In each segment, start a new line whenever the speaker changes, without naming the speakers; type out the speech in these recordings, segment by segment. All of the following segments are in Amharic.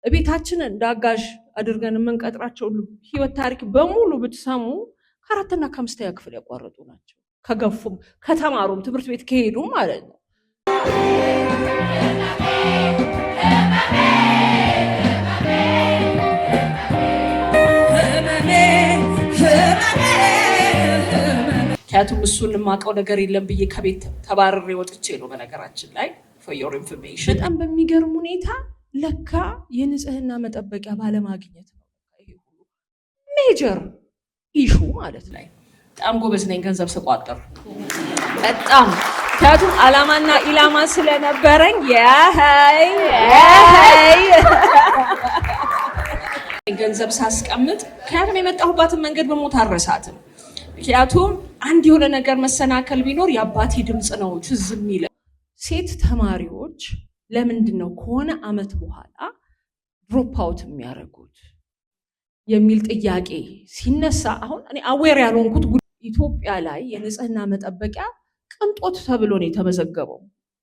ቤታችንን እንዳጋዥ አድርገን የምንቀጥራቸው ህይወት ታሪክ በሙሉ ብትሰሙ ከአራትና ከአምስተኛ ክፍል ያቋረጡ ናቸው። ከገፉም ከተማሩም ትምህርት ቤት ከሄዱም ማለት ነው። ምክንያቱም እሱን የማውቀው ነገር የለም ብዬ ከቤት ተባርሬ ወጥቼ ነው። በነገራችን ላይ for your information በጣም በሚገርም ሁኔታ ለካ የንጽህና መጠበቂያ ባለማግኘት ነው ይሄ ሁሉ ሜጀር ኢሹ ማለት ላይ። በጣም ጎበዝ ነኝ ገንዘብ ስቋጠር በጣም ምክንያቱም አላማና ኢላማ ስለነበረኝ ገንዘብ ሳስቀምጥ ምክንያቱም የመጣሁባትን መንገድ በሞት አልረሳትም። ምክንያቱም አንድ የሆነ ነገር መሰናከል ቢኖር የአባቴ ድምፅ ነው ትዝ የሚለው። ሴት ተማሪዎች ለምንድን ነው ከሆነ አመት በኋላ ድሮፕ አውት የሚያደርጉት የሚል ጥያቄ ሲነሳ አሁን እኔ አዌር ያልሆንኩት ኢትዮጵያ ላይ የንጽህና መጠበቂያ ቅንጦት ተብሎ ነው የተመዘገበው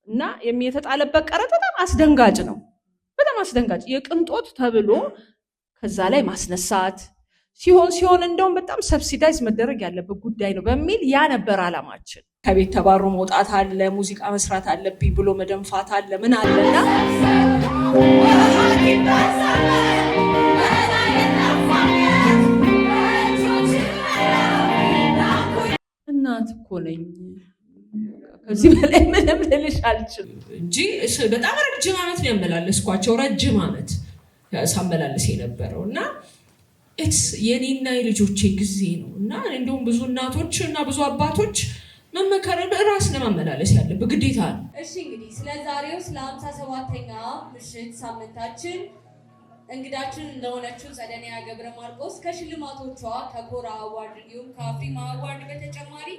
እና የተጣለበት ቀረጥ በጣም አስደንጋጭ ነው። በጣም አስደንጋጭ የቅንጦት ተብሎ ከዛ ላይ ማስነሳት ሲሆን እንደውም በጣም ሰብሲዳይዝ መደረግ ያለበት ጉዳይ ነው በሚል ያ ነበር አላማችን። ከቤት ተባሮ መውጣት አለ፣ ሙዚቃ መስራት አለብኝ ብሎ መደንፋት አለ፣ ምን አለና እናት እኮ ነኝ። ከዚህ በላይ ምንም ልልሽ አልችልም እንጂ በጣም ረጅም ዓመት ነው ያመላለስኳቸው። ረጅም ዓመት ሳመላለስ የነበረው እና የኔና የልጆቼ ጊዜ ነው እና እንደውም ብዙ እናቶች እና ብዙ አባቶች መመከር ራስ ለማመላለስ ያለበት ግዴታ ነው።
እሺ እንግዲህ ስለ ዛሬው ስለ 57ኛ ምሽት ሳምንታችን እንግዳችን እንደሆነችው ጸደኒያ ገብረ ማርቆስ ከሽልማቶቿ ከኮራ አዋርድ እንዲሁም ከአፍሪማ አዋርድ በተጨማሪ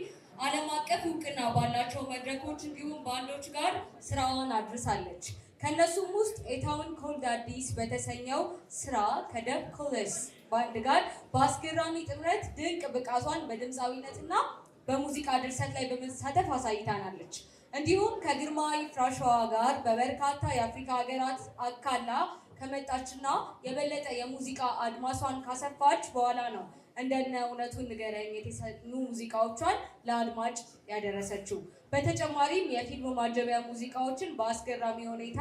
ዓለም አቀፍ እውቅና ባላቸው መድረኮች እንዲሁም ባንዶች ጋር ስራዋን አድርሳለች። ከነሱም ውስጥ ኤታውን ኮልድ አዲስ በተሰኘው ስራ ከደብ ኮለስ ባንድ ጋር በአስገራሚ ጥምረት ድንቅ ብቃቷን በድምፃዊነትና በሙዚቃ ድርሰት ላይ በመሳተፍ አሳይታናለች። እንዲሁም ከግርማዊ ፍራሸዋ ጋር በበርካታ የአፍሪካ ሀገራት አካላ ከመጣችና የበለጠ የሙዚቃ አድማሷን ካሰፋች በኋላ ነው እንደነ እውነቱን ንገረኝ የተሰኑ ሙዚቃዎቿን ለአድማጭ ያደረሰችው። በተጨማሪም የፊልም ማጀቢያ ሙዚቃዎችን በአስገራሚ ሁኔታ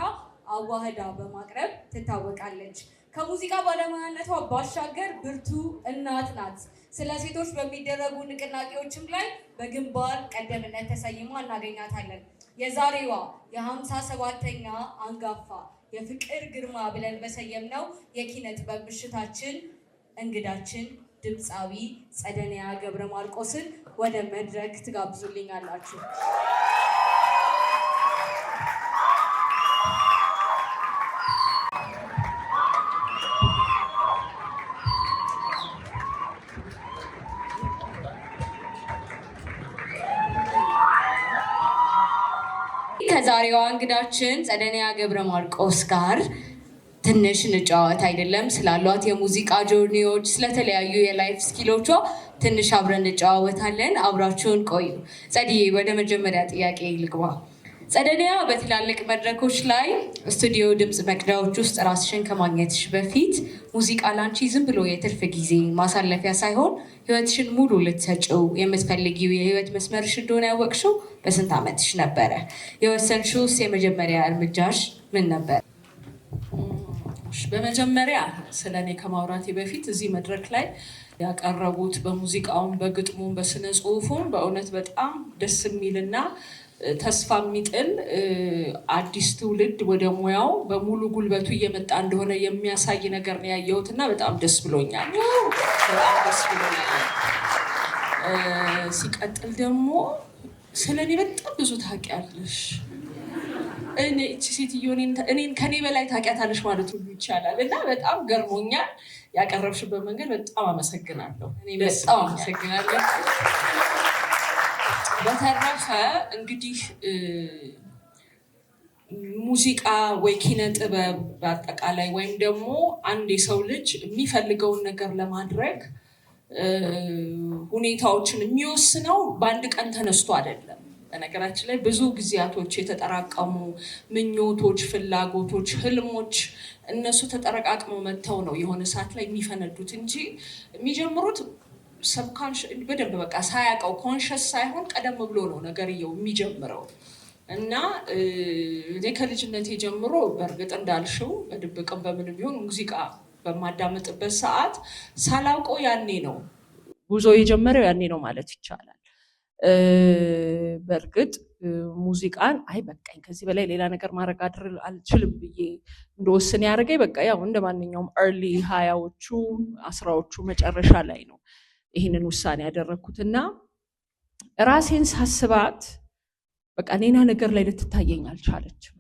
አዋህዳ በማቅረብ ትታወቃለች። ከሙዚቃ ባለሙያነቷ ባሻገር ብርቱ እናት ናት። ስለ ሴቶች በሚደረጉ ንቅናቄዎችም ላይ በግንባር ቀደምነት ተሰይማ እናገኛታለን። የዛሬዋ የ57ኛ አንጋፋ የፍቅር ግርማ ብለን በሰየምነው የኪነ ጥበብ ምሽታችን እንግዳችን ድምፃዊ ጸደኒያ ገብረ ማርቆስን ወደ መድረክ ትጋብዙልኛላችሁ። ከዛሬዋ እንግዳችን ጸደኒያ ገብረ ማርቆስ ጋር ትንሽ እንጫወት አይደለም ስላሏት የሙዚቃ ጆርኒዎች፣ ስለተለያዩ የላይፍ ስኪሎቿ ትንሽ አብረን እንጫወታለን። አብራችሁን ቆዩ። ጸድዬ ወደ መጀመሪያ ጥያቄ ልግባ። ጸደኒያ በትላልቅ መድረኮች ላይ ስቱዲዮ ድምፅ መቅዳዎች ውስጥ ራስሽን ከማግኘትሽ በፊት ሙዚቃ ላንቺ ዝም ብሎ የትርፍ ጊዜ ማሳለፊያ ሳይሆን ህይወትሽን ሙሉ ልትሰጪው የምትፈልጊው የህይወት መስመርሽ እንደሆነ ያወቅሽው በስንት ዓመትሽ ነበረ? የወሰንሽውስ የመጀመሪያ እርምጃሽ ምን ነበር?
በመጀመሪያ ስለኔ ከማውራቴ በፊት እዚህ መድረክ ላይ ያቀረቡት በሙዚቃውን፣ በግጥሙን፣ በስነ ጽሁፉን በእውነት በጣም ደስ የሚልና ተስፋ የሚጥል አዲስ ትውልድ ወደ ሙያው በሙሉ ጉልበቱ እየመጣ እንደሆነ የሚያሳይ ነገር ነው ያየሁትና በጣም ደስ ብሎኛል። በጣም ደስ ብሎኛል። ሲቀጥል ደግሞ ስለኔ በጣም ብዙ ታውቂያለሽ። እቺ ሴትዮ እኔን ከኔ በላይ ታውቂያታለሽ ማለት ሁሉ ይቻላል እና በጣም ገርሞኛል። ያቀረብሽበት መንገድ በጣም አመሰግናለሁ። በጣም አመሰግናለሁ። በተረፈ እንግዲህ ሙዚቃ ወይ ኪነ ጥበብ በአጠቃላይ ወይም ደግሞ አንድ የሰው ልጅ የሚፈልገውን ነገር ለማድረግ ሁኔታዎችን የሚወስነው በአንድ ቀን ተነስቶ አይደለም። በነገራችን ላይ ብዙ ጊዜያቶች የተጠራቀሙ ምኞቶች፣ ፍላጎቶች፣ ህልሞች እነሱ ተጠረቃቅመው መጥተው ነው የሆነ ሰዓት ላይ የሚፈነዱት እንጂ የሚጀምሩት ሰብኮንሽስ በደንብ በቃ ሳያውቀው ኮንሽስ ሳይሆን ቀደም ብሎ ነው ነገርየው የሚጀምረው። እና እኔ ከልጅነቴ ጀምሮ በእርግጥ እንዳልሽው በድብቅም በምንም ቢሆን ሙዚቃ በማዳመጥበት ሰዓት ሳላውቀው ያኔ ነው ጉዞ የጀመረው፣ ያኔ ነው ማለት ይቻላል። በእርግጥ ሙዚቃን አይ በቃኝ ከዚህ በላይ ሌላ ነገር ማድረግ አልችልም ብዬ እንደወስን ያደረገኝ በቃ ያው እንደ ማንኛውም early 20ዎቹ 10ዎቹ መጨረሻ ላይ ነው ይህንን ውሳኔ ያደረኩትና ራሴን ሳስባት በቃ ሌላ ነገር ላይ ልትታየኝ አልቻለችም።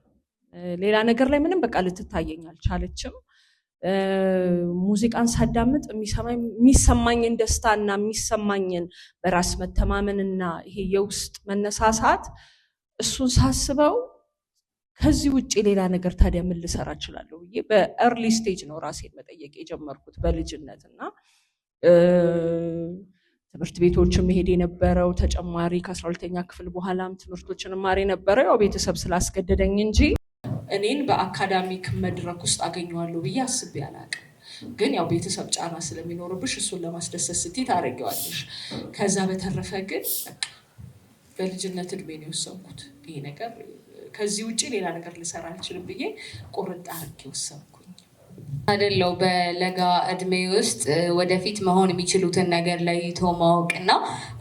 ሌላ ነገር ላይ ምንም በቃ ልትታየኝ አልቻለችም። ሙዚቃን ሳዳምጥ የሚሰማኝን ደስታና የሚሰማኝን በራስ መተማመንና ይሄ የውስጥ መነሳሳት እሱን ሳስበው ከዚህ ውጪ ሌላ ነገር ታዲያ ምን ልሰራ እችላለሁ ብዬ በኤርሊ ስቴጅ ነው ራሴን መጠየቅ የጀመርኩት በልጅነትና ትምህርት ቤቶችን መሄድ የነበረው ተጨማሪ ከ12ኛ ክፍል በኋላም ትምህርቶችን ማር የነበረው ያው ቤተሰብ ስላስገደደኝ እንጂ እኔን በአካዳሚክ መድረክ ውስጥ አገኘዋለሁ ብዬ አስቤ አላውቅም። ግን ያው ቤተሰብ ጫና ስለሚኖርብሽ እሱን ለማስደሰት ስትይ ታደርጊዋለሽ። ከዛ በተረፈ ግን በልጅነት እድሜ ነው የወሰንኩት ይሄ ነገር ከዚህ ውጪ ሌላ ነገር ልሰራ አልችልም ብዬ ቁርጥ አድርጌ ወሰንኩኝ።
አይደለው በለጋ እድሜ ውስጥ ወደፊት መሆን የሚችሉትን ነገር ለይቶ ማወቅ እና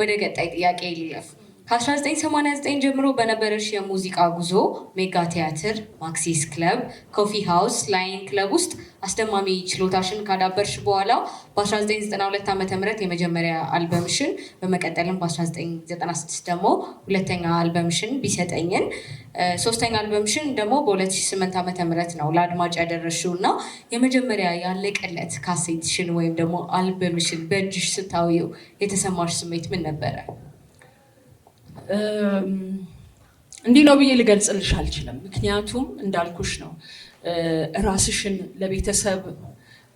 ወደ ቀጣይ ጥያቄ ይለፍ። ከ1989 ጀምሮ በነበረሽ የሙዚቃ ጉዞ ሜጋ ቲያትር፣ ማክሲስ ክለብ፣ ኮፊ ሃውስ፣ ላይን ክለብ ውስጥ አስደማሚ ችሎታሽን ካዳበርሽ በኋላ በ1992 ዓ.ም የመጀመሪያ አልበምሽን በመቀጠልም በ1996 ደግሞ ሁለተኛ አልበምሽን ቢሰጠኝን ሶስተኛ አልበምሽን ደግሞ በ2008 ዓ.ም ነው ለአድማጭ ያደረሽው እና የመጀመሪያ ያለቀለት ካሴትሽን ወይም ደግሞ አልበምሽን በእጅሽ ስታዊው የተሰማሽ ስሜት ምን ነበረ?
እንዲህ ነው ብዬ ልገልጽልሽ አልችልም። ምክንያቱም እንዳልኩሽ ነው ራስሽን ለቤተሰብ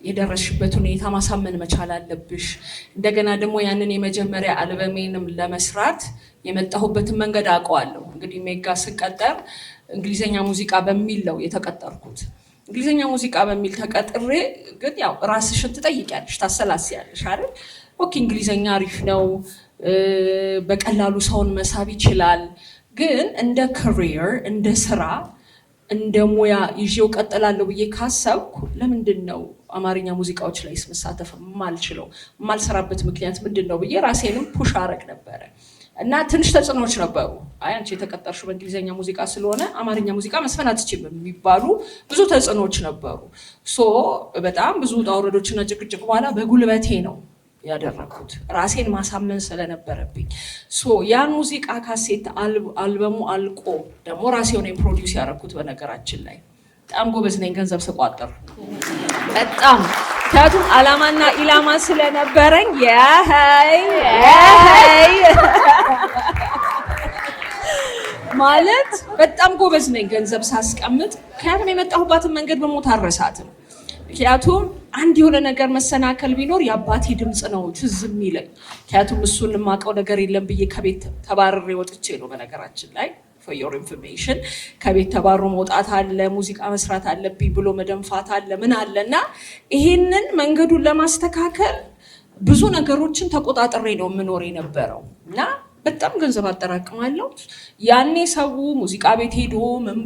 የደረስሽበት ሁኔታ ማሳመን መቻል አለብሽ። እንደገና ደግሞ ያንን የመጀመሪያ አልበሜንም ለመስራት የመጣሁበትን መንገድ አውቀዋለሁ። እንግዲህ ሜጋ ስቀጠር እንግሊዘኛ ሙዚቃ በሚል ነው የተቀጠርኩት። እንግሊዘኛ ሙዚቃ በሚል ተቀጥሬ ግን ያው ራስሽን ትጠይቂያለሽ፣ ታሰላስያለሽ አይደል? ኦኬ እንግሊዘኛ አሪፍ ነው፣ በቀላሉ ሰውን መሳብ ይችላል። ግን እንደ ካሪየር እንደ ስራ እንደ ሙያ ይዤው ቀጥላለሁ ብዬ ካሰብኩ ለምንድን ነው አማርኛ ሙዚቃዎች ላይ መሳተፍ የማልችለው? የማልሰራበት ምክንያት ምንድን ነው ብዬ ራሴንም ፑሽ አረግ ነበረ እና ትንሽ ተጽዕኖች ነበሩ። አይ አንቺ የተቀጠርሽው በእንግሊዘኛ ሙዚቃ ስለሆነ አማርኛ ሙዚቃ መስፈን አትችይም የሚባሉ ብዙ ተጽዕኖች ነበሩ። በጣም ብዙ ውጣ ውረዶችና ጭቅጭቅ በኋላ በጉልበቴ ነው ያደረኩት ራሴን ማሳመን ስለነበረብኝ። ያን ሙዚቃ ካሴት አልበሙ አልቆ ደግሞ ራሴው ነኝ ፕሮዲውስ ያደረኩት። በነገራችን ላይ በጣም ጎበዝ ነኝ ገንዘብ ስቋጥር በጣም ምክንያቱም አላማና ኢላማ ስለነበረኝ ማለት በጣም ጎበዝ ነኝ ገንዘብ ሳስቀምጥ። ምክንያቱም የመጣሁባትን መንገድ በሞት አልረሳትም። ምክንያቱም አንድ የሆነ ነገር መሰናከል ቢኖር የአባቴ ድምፅ ነው ትዝ የሚለኝ። ምክንያቱም እሱን የማውቀው ነገር የለም ብዬ ከቤት ተባርሬ ወጥቼ ነው። በነገራችን ላይ for your information ከቤት ተባሮ መውጣት አለ፣ ሙዚቃ መስራት አለብኝ ብሎ መደንፋት አለ፣ ምን አለ እና ይሄንን መንገዱን ለማስተካከል ብዙ ነገሮችን ተቆጣጥሬ ነው የምኖር የነበረው እና በጣም ገንዘብ አጠራቅማለሁ። ያኔ ሰው ሙዚቃ ቤት ሄዶ ምን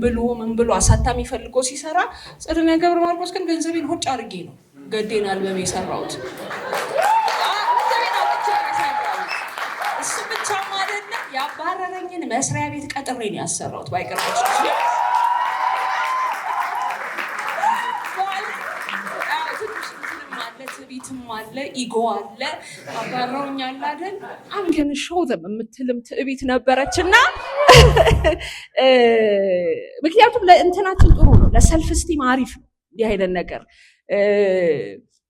ብሎ አሳታሚ ፈልጎ ሲሰራ ጸደኒያ ገብረ ማርቆስ ግን ገንዘቤን ሆጭ አድርጌ ነው ገዴን አልበም የሰራሁት። እሱ ብቻም አይደለም ያባረረኝን መስሪያ ቤት ቀጥሬ ነው ያሰራሁት። ባይቀርባችሁ ትዕቢትም አለ፣ ኢጎ አለ፣ አባረውኛል አይደል? አምገን ሾው ዘም የምትልም ትዕቢት ነበረችና ምክንያቱም ለእንትናችን ጥሩ ነው፣ ለሰልፍ ስቲም አሪፍ ነው። እንዲህ አይነት ነገር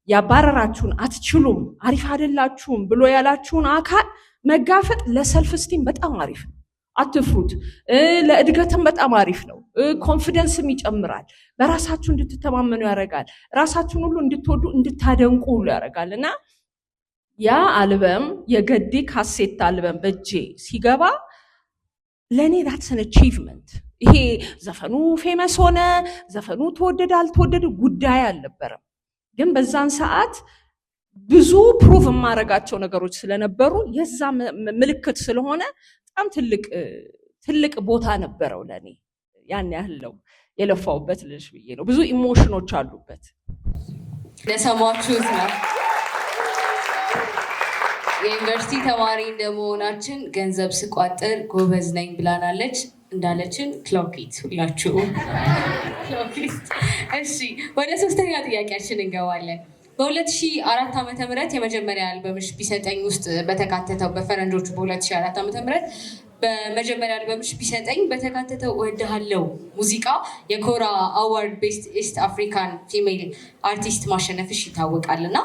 ያባረራችሁን አትችሉም፣ አሪፍ አይደላችሁም ብሎ ያላችሁን አካል መጋፈጥ ለሰልፍ ስቲም በጣም አሪፍ ነው። አትፍሩት። ለእድገትም በጣም አሪፍ ነው። ኮንፊደንስም ይጨምራል። በራሳችሁ እንድትተማመኑ ያደርጋል። ራሳችሁን ሁሉ እንድትወዱ እንድታደንቁ ሁሉ ያደርጋል እና ያ አልበም የገዴ ካሴት አልበም በእጄ ሲገባ ለእኔ that's an achievement። ይሄ ዘፈኑ ፌመስ ሆነ ዘፈኑ ተወደደ አልተወደደ ጉዳይ አልነበረም። ግን በዛን ሰዓት ብዙ ፕሩቭ የማረጋቸው ነገሮች ስለነበሩ የዛ ምልክት ስለሆነ በጣም ትልቅ ቦታ ነበረው ለኔ። ያን ያህለው የለፋውበት ልጅ ብዬ ነው። ብዙ ኢሞሽኖች አሉበት።
ለሰማችሁት ነው። የዩኒቨርሲቲ ተማሪ እንደመሆናችን ገንዘብ ስቋጥር ጎበዝ ነኝ ብላናለች። እንዳለችን ክሎኪት ሁላችሁ ክሎኪት። እሺ ወደ ሶስተኛ ጥያቄያችን እንገባለን። በ2004 ዓ.ም የመጀመሪያ አልበምሽ ቢሰጠኝ ውስጥ በተካተተው በፈረንጆቹ በ2004 ዓ.ም በመጀመሪያ አልበምሽ ቢሰጠኝ በተካተተው እወድሃለሁ ሙዚቃ የኮራ አዋርድ ቤስት ኢስት አፍሪካን ፊሜል አርቲስት ማሸነፍሽ ይታወቃልና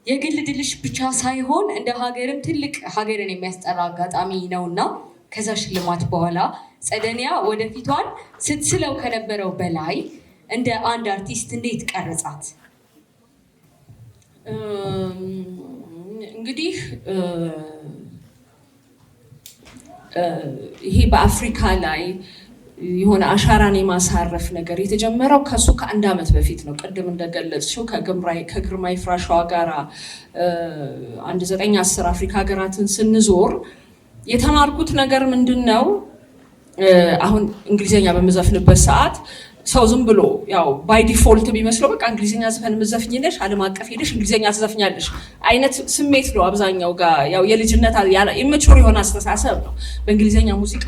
የግል ድልሽ ብቻ ሳይሆን እንደ ሀገርም ትልቅ ሀገርን የሚያስጠራ አጋጣሚ ነውና ከዛ ሽልማት በኋላ ጸደኒያ ወደፊቷን ስትስለው ከነበረው በላይ እንደ አንድ አርቲስት እንዴት ቀረጻት?
እንግዲህ ይሄ በአፍሪካ ላይ የሆነ አሻራን የማሳረፍ ነገር የተጀመረው ከሱ ከአንድ ዓመት በፊት ነው። ቅድም እንደገለጽሽው ከግርማይ ፍራሸዋ ጋራ 9-10 አፍሪካ ሀገራትን ስንዞር የተማርኩት ነገር ምንድነው? አሁን እንግሊዘኛ በመዘፍንበት ሰዓት ሰው ዝም ብሎ ያው ባይ ዲፎልት ቢመስለው በቃ እንግሊዘኛ ዘፈን መዘፍኝነሽ ዓለም አቀፍ ሄደሽ እንግሊዘኛ ትዘፍኛለሽ አይነት ስሜት ነው አብዛኛው ጋር። ያው የልጅነት ኢሜቹር የሆነ አስተሳሰብ ነው። በእንግሊዘኛ ሙዚቃ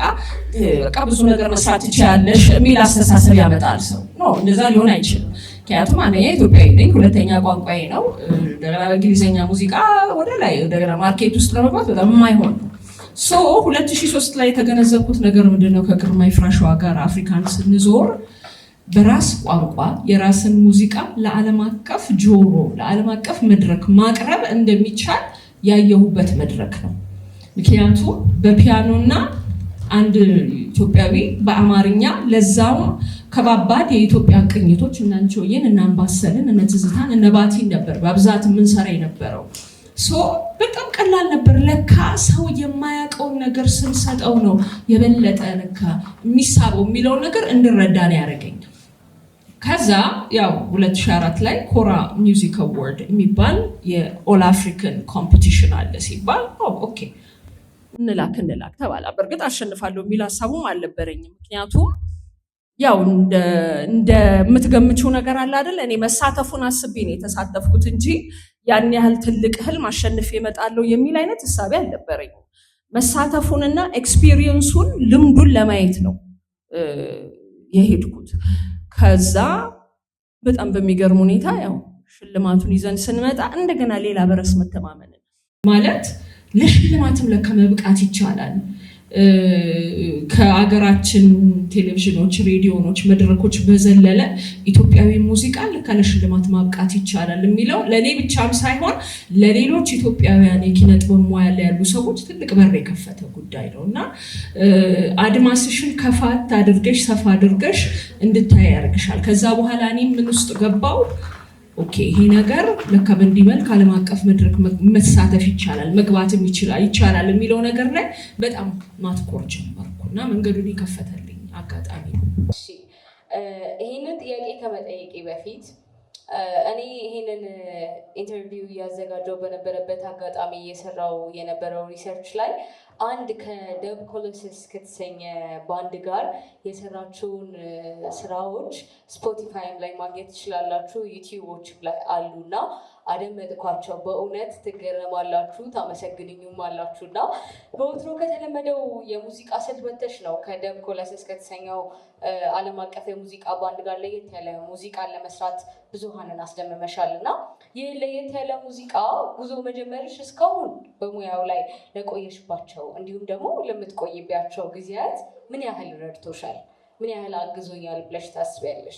በቃ ብዙ ነገር መስራት ትችያለሽ የሚል አስተሳሰብ ያመጣል ሰው። ኖ እንደዛ ሊሆን አይችልም። ምክንያቱም አንደኛ ኢትዮጵያዊ ነኝ፣ ሁለተኛ ቋንቋዬ ነው። እንደገና በእንግሊዘኛ ሙዚቃ ወደ ላይ እንደገና ማርኬት ውስጥ ለመግባት በጣም የማይሆን ነው። 2003 ላይ የተገነዘብኩት ነገር ምንድነው? ከግርማይ ፍራሸዋ ጋር አፍሪካን ስንዞር በራስ ቋንቋ የራስን ሙዚቃ ለዓለም አቀፍ ጆሮ ለዓለም አቀፍ መድረክ ማቅረብ እንደሚቻል ያየሁበት መድረክ ነው። ምክንያቱም በፒያኖና አንድ ኢትዮጵያዊ በአማርኛ ለዛው ከባባድ የኢትዮጵያ ቅኝቶች እነ አንቺሆዬን እነ አምባሰልን እነ ትዝታን እነ ባቲን ነበር በብዛት የምንሰራ የነበረው። በጣም ቀላል ነበር። ለካ ሰው የማያውቀውን ነገር ስንሰጠው ነው የበለጠ ለካ የሚሳበው የሚለውን ነገር እንድረዳ ነው ያደረገኝ። ከዛ ያው 2004 ላይ ኮራ ሚውዚክ አዋርድ የሚባል የኦል አፍሪካን ኮምፒቲሽን አለ ሲባል ኦኬ እንላክ ተባላ። በእርግጥ አሸንፋለሁ የሚል ሀሳቡም አልነበረኝም። ምክንያቱም ያው እንደምትገምችው ነገር አለ አይደል? እኔ መሳተፉን አስቤ ነው የተሳተፍኩት እንጂ ያን ያህል ትልቅ ህልም አሸንፌ እመጣለሁ የሚል አይነት ሀሳብ አልነበረኝም። መሳተፉንና ኤክስፒሪየንሱን ልምዱን ለማየት ነው የሄድኩት። ከዛ በጣም በሚገርም ሁኔታ ያው ሽልማቱን ይዘን ስንመጣ እንደገና ሌላ በራስ መተማመን ማለት ለሽልማትም ለካ መብቃት ይቻላል። ከአገራችን ቴሌቪዥኖች፣ ሬዲዮኖች፣ መድረኮች በዘለለ ኢትዮጵያዊ ሙዚቃ ለካ ለሽልማት ማብቃት ይቻላል የሚለው ለኔ ብቻም ሳይሆን ለሌሎች ኢትዮጵያውያን የኪነ ጥበብ ሙያ ላይ ያሉ ሰዎች ትልቅ በር የከፈተ ጉዳይ ነው እና አድማስሽን ከፋት አድርገሽ ሰፋ አድርገሽ እንድታይ ያደርግሻል። ከዛ በኋላ እኔ ምን ውስጥ ገባው? ኦኬ ይሄ ነገር ለካ በእንዲህ መልክ ዓለም አቀፍ መድረክ መሳተፍ ይቻላል፣ መግባትም ይቻላል የሚለው ነገር ላይ በጣም ማትኮር ጀመርኩና መንገዱን የከፈተልኝ አጋጣሚ ነው።
እሺ ይሄንን ጥያቄ ከመጠየቄ በፊት እኔ ይሄንን ኢንተርቪው እያዘጋጀው በነበረበት አጋጣሚ እየሰራው የነበረው ሪሰርች ላይ አንድ ከደብ ኮሎሲስ ከተሰኘ ባንድ ጋር የሰራችውን ስራዎች ስፖቲፋይም ላይ ማግኘት ትችላላችሁ፣ ዩቲዩቦችም ላይ አሉና አደመጥኳቸው። በእውነት ትገረማላችሁ፣ ታመሰግኑኝም አላችሁና በወትሮ ከተለመደው የሙዚቃ ስልት ወጥተሽ ነው ከደብ ኮሎሲስ ከተሰኘው ዓለም አቀፍ የሙዚቃ ባንድ ጋር ለየት ያለ ሙዚቃን ለመስራት ብዙሃንን አስደምመሻልና ይህ ለየት ያለ ሙዚቃ ጉዞ መጀመርሽ እስካሁን በሙያው ላይ ለቆየሽባቸው እንዲሁም ደግሞ ለምትቆይባቸው ጊዜያት ምን ያህል ረድቶሻል? ምን ያህል አግዞኛል ብለሽ ታስቢያለሽ?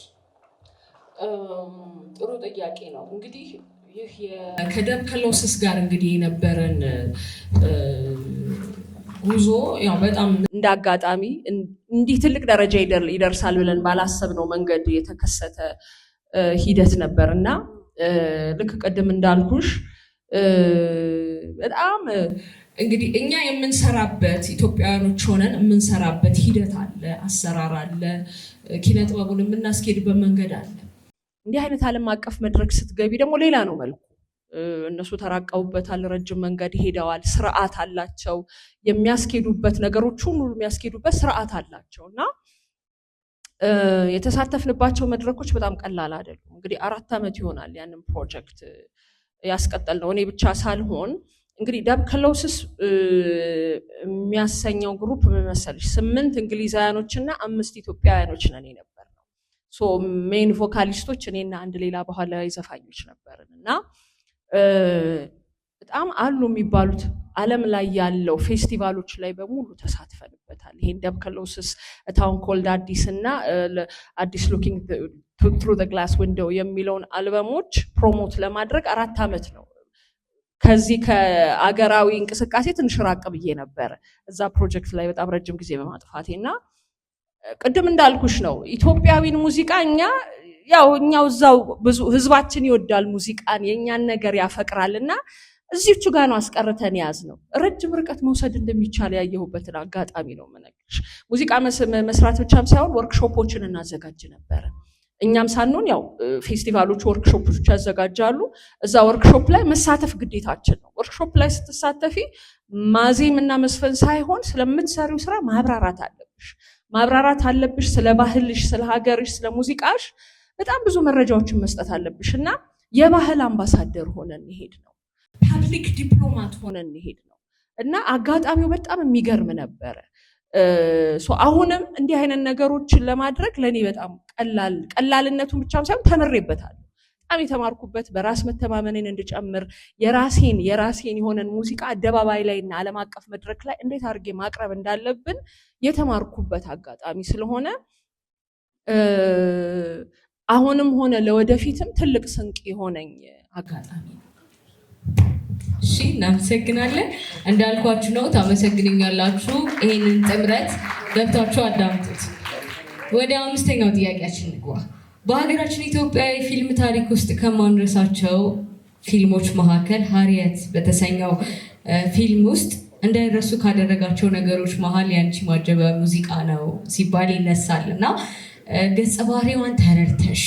ጥሩ ጥያቄ ነው። እንግዲህ ይህ ከደብ ኮሎሲስ ጋር እንግዲህ የነበረን ጉዞ ያው በጣም እንደ አጋጣሚ እንዲህ ትልቅ ደረጃ ይደርሳል ብለን ባላሰብነው መንገድ የተከሰተ ሂደት ነበር እና ልክ ቅድም እንዳልኩሽ በጣም እንግዲህ እኛ የምንሰራበት ኢትዮጵያውያኖች ሆነን የምንሰራበት ሂደት አለ፣ አሰራር አለ፣ ኪነ ጥበቡን የምናስኬድበት መንገድ አለ። እንዲህ አይነት ዓለም አቀፍ መድረክ ስትገቢ ደግሞ ሌላ ነው መልኩ። እነሱ ተራቀውበታል፣ ረጅም መንገድ ሄደዋል፣ ስርዓት አላቸው፣ የሚያስኬዱበት ነገሮች ሁሉ የሚያስኬዱበት ስርዓት አላቸው እና የተሳተፍንባቸው መድረኮች በጣም ቀላል አይደሉም። እንግዲህ 4 ዓመት ይሆናል ያንን ፕሮጀክት ያስቀጠል ነው። እኔ ብቻ ሳልሆን እንግዲህ ደብከሎስስ የሚያሰኘው ግሩፕ ምን መሰለሽ 8 እንግሊዛውያኖች እና 5 ኢትዮጵያውያኖች ነን የነበር ነው። ሶ ሜን ቮካሊስቶች እኔና አንድ ሌላ ባህላዊ ዘፋኞች ነበርን እና በጣም አሉ የሚባሉት ዓለም ላይ ያለው ፌስቲቫሎች ላይ በሙሉ ተሳትፈንበታል። ይሄን ደብከሎስስ ታውን ኮልድ አዲስ እና አዲስ ሉኪንግ ትሩ ዘ ግላስ ዊንዶው የሚለውን አልበሞች ፕሮሞት ለማድረግ 4 ዓመት ነው። ከዚህ ከአገራዊ እንቅስቃሴ ትንሽ ራቅ ብዬ ነበረ እዛ ፕሮጀክት ላይ በጣም ረጅም ጊዜ በማጥፋቴ እና ቅድም እንዳልኩሽ ነው ኢትዮጵያዊን ሙዚቃ እኛው እዛው ብዙ ህዝባችን ይወዳል ሙዚቃን፣ የኛን ነገር ያፈቅራል እና እዚህቹ ጋር ነው አስቀርተን ያዝ ነው። ረጅም ርቀት መውሰድ እንደሚቻል ያየሁበትን አጋጣሚ ነው የምነግርሽ። ሙዚቃ መስራት ብቻም ሳይሆን ወርክሾፖችን እናዘጋጅ ነበረ። እኛም ሳንሆን ያው ፌስቲቫሎች ወርክሾፖች ያዘጋጃሉ። እዛ ወርክሾፕ ላይ መሳተፍ ግዴታችን ነው። ወርክሾፕ ላይ ስትሳተፊ ማዜም እና መስፈን ሳይሆን ስለምትሰሪው ስራ ማብራራት አለብሽ። ስለ ባህልሽ፣ ስለ ሀገርሽ፣ ስለ ሙዚቃሽ በጣም ብዙ መረጃዎችን መስጠት አለብሽ እና የባህል አምባሳደር ሆነን እንሄድ ነው፣ ፓብሊክ ዲፕሎማት ሆነን እንሄድ ነው እና አጋጣሚው በጣም የሚገርም ነበረ። አሁንም እንዲህ አይነት ነገሮችን ለማድረግ ለኔ በጣም ቀላልነቱን ብቻም ሳይሆን ተምሬበታለሁ። በጣም የተማርኩበት በራስ መተማመንን እንድጨምር የራሴን የሆነን ሙዚቃ አደባባይ ላይ እና ዓለም አቀፍ መድረክ ላይ እንዴት አድርጌ ማቅረብ እንዳለብን የተማርኩበት አጋጣሚ ስለሆነ አሁንም ሆነ ለወደፊትም ትልቅ ስንቅ የሆነኝ አጋጣሚ ነው።
እሺ፣ እናመሰግናለን። እንዳልኳችሁ ነው፣ ታመሰግኑኛላችሁ። ይሄንን ጥምረት ገብታችሁ አዳምጡት። ወደ 5ኛው ጥያቄያችን እንግባ። በሀገራችን ኢትዮጵያ የፊልም ታሪክ ውስጥ ከማንረሳቸው ፊልሞች መካከል ሃሪየት በተሰኘው ፊልም ውስጥ እንዳይረሱ ካደረጋቸው ነገሮች መሀል ያንቺ ማጀበ ሙዚቃ ነው ሲባል ይነሳል እና ገጸ ባህሪዋን ተረድተሽ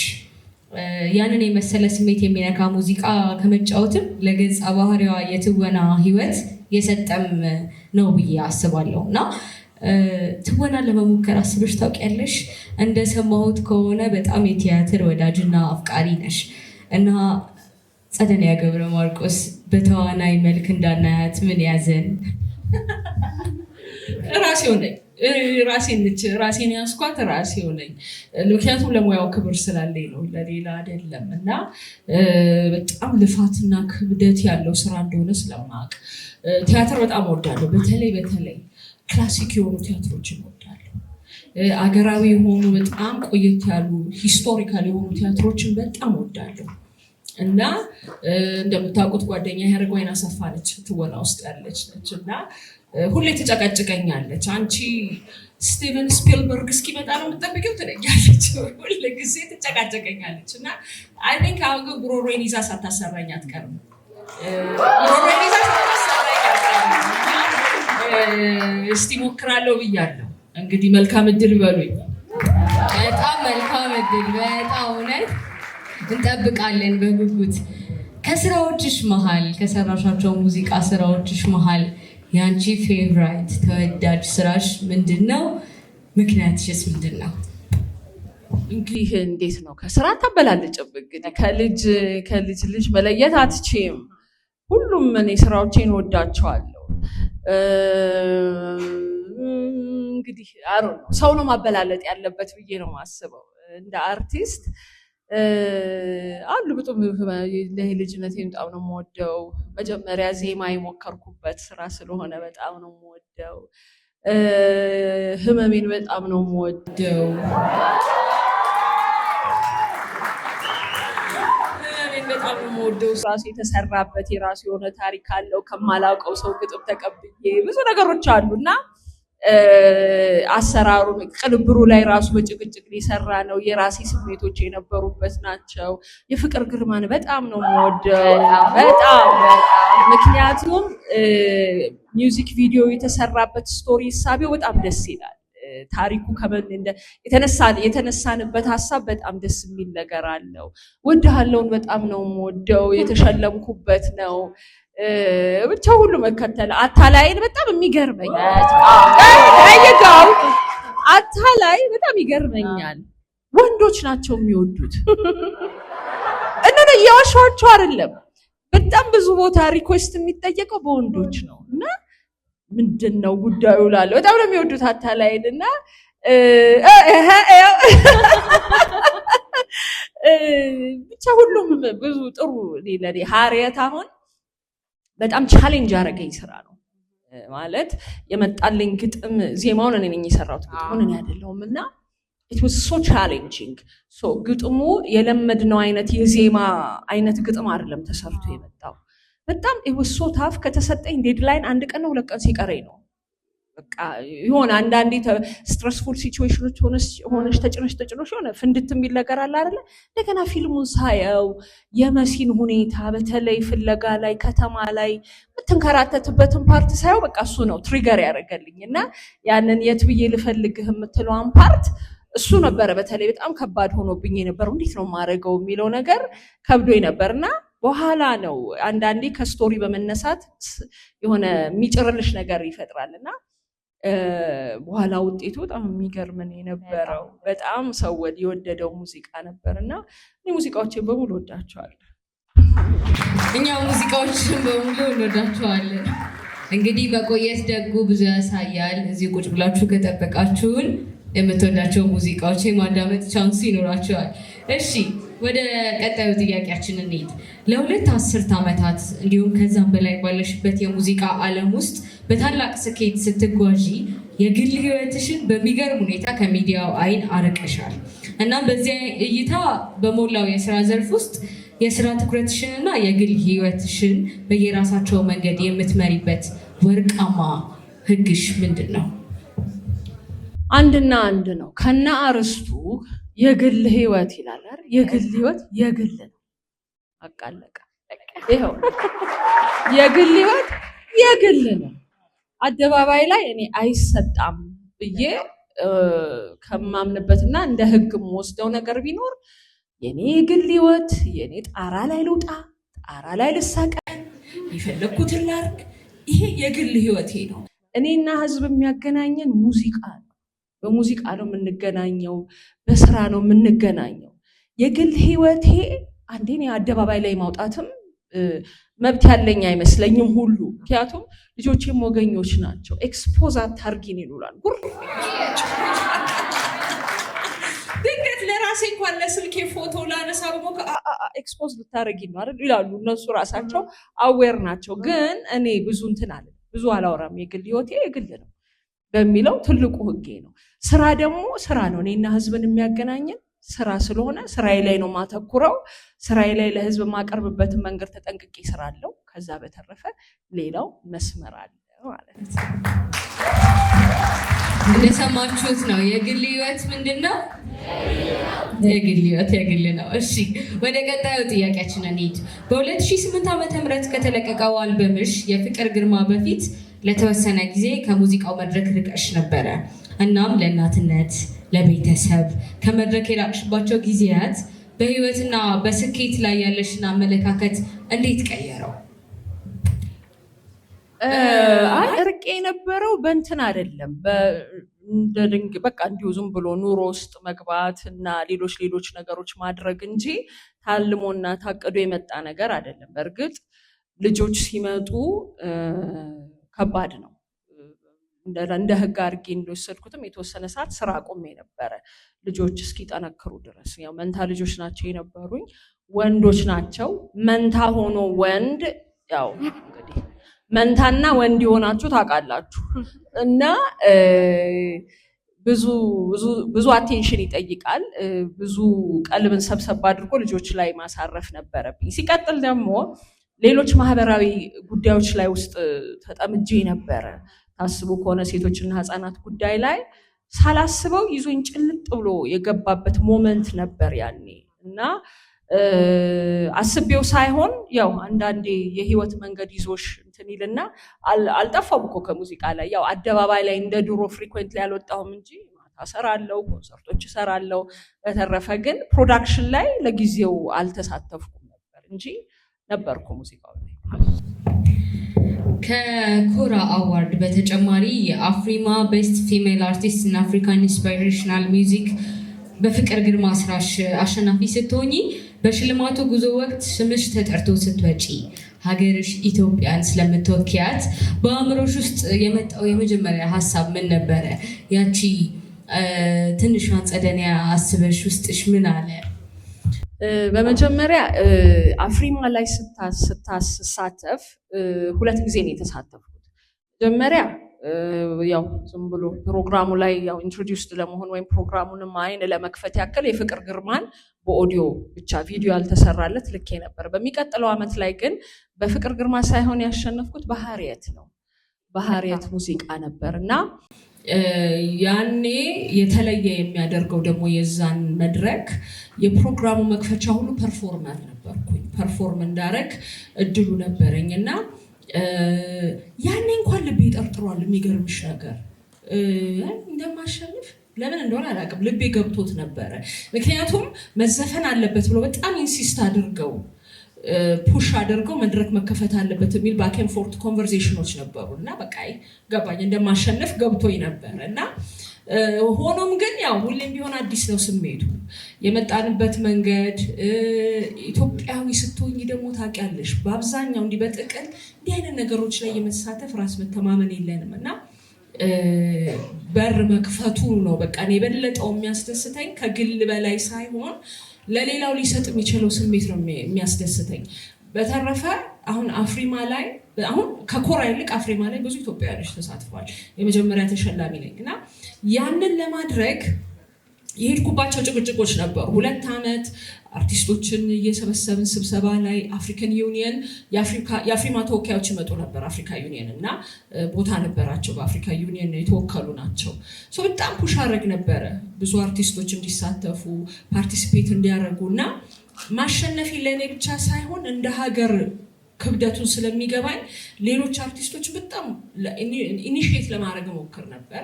ያንን የመሰለ ስሜት የሚነካ ሙዚቃ ከመጫወትም ለገጸ ባህሪዋ የትወና ህይወት የሰጠም ነው ብዬ አስባለሁ እና ትወና ለመሞከር አስበሽ ታውቂያለሽ? እንደሰማሁት ከሆነ በጣም የቲያትር ወዳጅና አፍቃሪ ነሽ እና ጸደኒያ ገብረ ማርቆስ በተዋናይ መልክ እንዳናያት ምን ያዘን? ራሴን ያስኳት ራሴው ነኝ። ምክንያቱም ለሙያው ክብር ስላለኝ ነው፣ ለሌላ አይደለም እና በጣም ልፋትና ክብደት ያለው ስራ እንደሆነ ስለማውቅ ቲያትር በጣም እወዳለሁ። በተለይ ክላሲክ የሆኑ ቲያትሮችን እወዳለሁ። አገራዊ የሆኑ በጣም ቆየት ያሉ ሂስቶሪካል የሆኑ ቲያትሮችን በጣም እወዳለሁ እና እንደምታውቁት ጓደኛ ሀረገወይን አሰፋ ነች፣ ትወና ውስጥ ያለች ነች እና ሁሌ ትጨቃጭቀኛለች። አንቺ ስቲቨን ስፒልበርግ እስኪመጣ ነው የምትጠብቂው ትለኛለች። ሁሌ ጊዜ ትጨቃጭቀኛለች እና አይ ቲንክ አሁን ግን ጉሮሮዬን ይዛ ሳታሰራኝ አትቀርም። እስቲ ሞክራለሁ ብያለሁ። እንግዲህ መልካም እድል በሉኝ። በጣም መልካም እድል። በጣም እውነት እንጠብቃለን በጉጉት። ከስራዎችሽ መሀል ከሰራሻቸው ሙዚቃ ስራዎችሽ መሀል የአንቺ ፌቨራይት ተወዳጅ ስራሽ ምንድን ነው? ምክንያትሽስ ምንድን ነው?
እንግዲህ እንዴት ነው ከስራ ታበላለጭም። እንግዲህ ከልጅ ልጅ መለየት አትችይም። ሁሉም እኔ ስራዎቼን ወዳቸዋለሁ። እንግዲህ ሰው ነው ማበላለጥ ያለበት ብዬ ነው የማስበው። እንደ አርቲስት አሉ በጣም ልጅነቴን በጣም ነው የምወደው። መጀመሪያ ዜማ የሞከርኩበት ስራ ስለሆነ በጣም ነው የምወደው። ህመሜን በጣም ነው የምወደው። በጣም ነው የምወደው። ራሱ የተሰራበት የራሱ የሆነ ታሪክ አለው። ከማላውቀው ሰው ግጥም ተቀብዬ ብዙ ነገሮች አሉ እና አሰራሩ ቅንብሩ ላይ ራሱ በጭቅጭቅ ሊሰራ ነው። የራሴ ስሜቶች የነበሩበት ናቸው። የፍቅር ግርማን በጣም ነው የምወደው በጣም ምክንያቱም ሚውዚክ ቪዲዮ የተሰራበት ስቶሪ ሳቢው በጣም ደስ ይላል። ታሪኩ የተነሳንበት ሀሳብ በጣም ደስ የሚል ነገር አለው። ወድሃለውን በጣም ነው የምወደው የተሸለምኩበት ነው። ብቻ ሁሉ መከተል አታላይን በጣም የሚገርመኝ አታላይ በጣም ይገርመኛል። ወንዶች ናቸው የሚወዱት እነነ እያዋሸኋቸው አይደለም። በጣም ብዙ ቦታ ሪኩዌስት የሚጠየቀው በወንዶች ነው እና ምንድን ነው ጉዳዩ ላለው በጣም ነው የሚወዱት አታላይን እና ብቻ ሁሉም ብዙ ጥሩ ለኔ ሀሪየት አሁን በጣም ቻሌንጅ ያደረገኝ ስራ ነው ማለት የመጣልኝ ግጥም ዜማውን እኔ ነኝ የሰራሁት ግጥሙን እኔ አይደለሁም እና it was so challenging so ግጥሙ የለመድነው አይነት የዜማ አይነት ግጥም አይደለም ተሰርቶ የመጣው በጣም it was so tough ከተሰጠኝ ዴድላይን አንድ ቀን ነው ሁለት ቀን ሲቀረኝ ነው በቃ ይሆን አንዳንዴ ስትረስፉል ሲቹዌሽኖች ሆነሽ ተጭኖሽ ሆነ ፍንድት የሚል ነገር አለ አይደለ እንደገና ፊልሙን ሳየው የመሲን ሁኔታ በተለይ ፍለጋ ላይ ከተማ ላይ የምትንከራተትበትን ፓርት ሳየው በቃ እሱ ነው ትሪገር ያደረገልኝና ያንን የት ብዬ ልፈልግህ የምትለዋን ፓርት እሱ ነበረ በተለይ በጣም ከባድ ሆኖብኝ ነበር እንዴት ነው ማረገው የሚለው ነገር ከብዶኝ ነበርና በኋላ ነው አንዳንዴ ከስቶሪ በመነሳት የሆነ የሚጭርልሽ ነገር ይፈጥራልና በኋላ ውጤቱ በጣም የሚገርም ነው የነበረው በጣም ሰው የወደደው ሙዚቃ ነበርና እኔ ሙዚቃዎችን በሙሉ ወዳቸዋለሁ
እኛ ሙዚቃዎችን በሙሉ እንወዳቸዋለን እንግዲህ በቆየት ደጉ ብዙ ያሳያል እዚህ ቁጭ ብላችሁ ከጠበቃችሁን የምትወዳቸው ሙዚቃዎች የማዳመጥ ቻንስ ይኖራቸዋል እሺ ወደ ቀጣዩ ጥያቄያችን እንሂድ ለሁለት አስርት ዓመታት እንዲሁም ከዛም በላይ ባለሽበት የሙዚቃ ዓለም ውስጥ በታላቅ ስኬት ስትጓዢ የግል ህይወትሽን በሚገርም ሁኔታ ከሚዲያው አይን አርቀሻል እናም በዚያ እይታ በሞላው የስራ ዘርፍ ውስጥ የስራ ትኩረትሽንና የግል ህይወትሽን በየራሳቸው መንገድ የምትመሪበት ወርቃማ ህግሽ ምንድን ነው?
አንድና አንድ ነው ከና አርስቱ የግል ህይወት ይላል አይደል የግል ህይወት የግል ነው አቃለቀ ይሄው የግል ህይወት የግል ነው አደባባይ ላይ እኔ አይሰጣም ብዬ ከማምንበትና እንደ ህግም ወስደው ነገር ቢኖር የኔ የግል ህይወት የኔ ጣራ ላይ ልውጣ ጣራ ላይ ልሳቀቅ ይፈልኩትን ላርግ ይሄ የግል ህይወቴ ነው እኔና ህዝብ የሚያገናኘን ሙዚቃ ነው በሙዚቃ ነው የምንገናኘው በስራ ነው የምንገናኘው የግል ህይወቴ አንዴ አደባባይ ላይ ማውጣትም መብት ያለኝ አይመስለኝም ሁሉ ምክንያቱም ልጆቼም ወገኞች ናቸው ኤክስፖዝ አታርጊን ይሉላል ድንገት ለራሴ እንኳን ለስልኬ ፎቶ ላነሳ በሞከ ኤክስፖዝ ልታረጊ ነው አይደል ይላሉ እነሱ ራሳቸው አዌር ናቸው ግን እኔ ብዙ እንትን አለ ብዙ አላወራም የግል ህይወቴ የግል ነው በሚለው ትልቁ ህጌ ነው ስራ ደግሞ ስራ ነው እኔና ህዝብን የሚያገናኘን ስራ ስለሆነ ስራዬ ላይ ነው ማተኩረው ስራዬ ላይ ለህዝብ ማቀርብበትን መንገድ ተጠንቅቄ ስራለው ከዛ በተረፈ ሌላው መስመር አለ ማለት ነው
እንደሰማችሁት ነው የግል ህይወት ምንድነው የግል ህይወት የግል ነው እሺ ወደ ቀጣዩ ጥያቄያችን እንሂድ በ2008 ዓ.ም ከተለቀቀው አልበምሽ የፍቅር ግርማ በፊት ለተወሰነ ጊዜ ከሙዚቃው መድረክ ርቀሽ ነበረ እናም ለእናትነት ለቤተሰብ ከመድረክ የራቅሽባቸው ጊዜያት በህይወትና በስኬት ላይ ያለሽን አመለካከት እንዴት ቀየረው?
እርቄ የነበረው በእንትን አይደለም በቃ እንዲሁ ዝም ብሎ ኑሮ ውስጥ መግባት እና ሌሎች ነገሮች ማድረግ እንጂ ታልሞና ታቅዶ የመጣ ነገር አይደለም በእርግጥ ልጆች ሲመጡ ከባድ ነው እንደ ህግ አድርጌ እንደወሰድኩትም የተወሰነ ሰዓት ስራ ቆሜ ነበረ ልጆች እስኪጠነክሩ ድረስ ያው መንታ ልጆች ናቸው የነበሩኝ ወንዶች ናቸው መንታ ሆኖ ወንድ ያው እንግዲህ መንታና ወንድ የሆናችሁ ታውቃላችሁ እና ብዙ አቴንሽን ይጠይቃል ብዙ ቀልብን ሰብሰብ አድርጎ ልጆች ላይ ማሳረፍ ነበረብኝ ሲቀጥል ደግሞ ሌሎች ማህበራዊ ጉዳዮች ላይ ውስጥ ተጠምጄ ነበረ ታስቡ ከሆነ ሴቶችና ህፃናት ጉዳይ ላይ ሳላስበው ይዞኝ ጭልጥ ብሎ የገባበት ሞመንት ነበር ያኔ እና አስቤው ሳይሆን ያው አንዳንዴ የህይወት መንገድ ይዞሽ እንትን ይልና አልጠፋም እኮ ከሙዚቃ ላይ ያው አደባባይ ላይ እንደ ድሮ ፍሪኩዌንትሊ አልወጣሁም እንጂ ማታ እሰራለሁ፣ ኮንሰርቶች እሰራለሁ። በተረፈ ግን ፕሮዳክሽን ላይ ለጊዜው አልተሳተፍኩም ነበር እንጂ ነበርኩ ሙዚቃው ላይ።
ከኮራ አዋርድ በተጨማሪ የአፍሪማ ቤስት ፊሜል አርቲስት እና አፍሪካን ኢንስፓይሬሽናል ሚውዚክ በፍቅር ግርማ ስራሽ አሸናፊ ስትሆኚ በሽልማቱ ጉዞ ወቅት ስምሽ ተጠርቶ ስትወጪ ሀገርሽ ኢትዮጵያን ስለምትወክያት በአእምሮሽ ውስጥ የመጣው የመጀመሪያ ሀሳብ ምን ነበረ? ያቺ ትንሿን ጸደኒያ አስበሽ ውስጥሽ ምን አለ?
በመጀመሪያ አፍሪማ ላይ ስሳተፍ 2 ጊዜ ነው የተሳተፍኩት። መጀመሪያ ያው ዝም ብሎ ፕሮግራሙ ላይ ያው ኢንትሮዲውስድ ለመሆን ወይም ፕሮግራሙንም አይን ለመክፈት ያክል የፍቅር ግርማን በኦዲዮ ብቻ ቪዲዮ ያልተሰራለት ልኬ ነበር። በሚቀጥለው ዓመት ላይ ግን በፍቅር ግርማ ሳይሆን ያሸነፍኩት በሀሪየት ነው። በሀሪየት ሙዚቃ ነበር እና ያኔ የተለየ የሚያደርገው ደግሞ የዛን መድረክ የፕሮግራሙ መክፈቻ ሁሉ ፐርፎርመር ነበርኩኝ። ፐርፎርም እንዳረግ እድሉ ነበረኝ እና ያኔ እንኳን ልቤ ጠርጥሯል። የሚገርምሽ ነገር እንደማሸንፍ ለምን እንደሆነ አላውቅም፣ ልቤ ገብቶት ነበረ። ምክንያቱም መዘፈን አለበት ብሎ በጣም ኢንሲስት አድርገው ፑሽ አድርገው መድረክ መከፈት አለበት የሚል ባክ ኤንድ ፎርት ኮንቨርሴሽኖች ነበሩ እና በቃ ገባኝ፣ እንደማሸንፍ ገብቶኝ ነበረ እና ሆኖም ግን ያው ሁሌም ቢሆን አዲስ ነው ስሜቱ፣ የመጣንበት መንገድ። ኢትዮጵያዊ ስትሆኝ ደግሞ ታውቂያለሽ በአብዛኛው እንዲህ በጥቅል እንዲህ አይነት ነገሮች ላይ የመሳተፍ ራስ መተማመን የለንም እና በር መክፈቱ ነው በቃ እኔ የበለጠው የሚያስደስተኝ ከግል በላይ ሳይሆን ለሌላው ሊሰጥ የሚችለው ስሜት ነው የሚያስደስተኝ። በተረፈ አሁን አፍሪማ ላይ አሁን ከኮራ ይልቅ አፍሪማ ላይ ብዙ ኢትዮጵያውያኖች ተሳትፈዋል። የመጀመሪያ ተሸላሚ ነኝ እና ያንን ለማድረግ የሄድኩባቸው ጭቅጭቆች ነበሩ። 2 ዓመት አርቲስቶችን እየሰበሰብን ስብሰባ ላይ አፍሪካን ዩኒየን የአፍሪማ ተወካዮች ይመጡ ነበር። አፍሪካ ዩኒየን እና ቦታ ነበራቸው፣ በአፍሪካ ዩኒየን የተወከሉ ናቸው። በጣም ፑሽ አደረግ ነበረ ብዙ አርቲስቶች እንዲሳተፉ ፓርቲሲፔት እንዲያደርጉ እና ማሸነፊ ለእኔ ብቻ ሳይሆን እንደ ሀገር ክብደቱን ስለሚገባኝ ሌሎች አርቲስቶች በጣም ኢኒሺየት ለማድረግ ሞክር ነበር።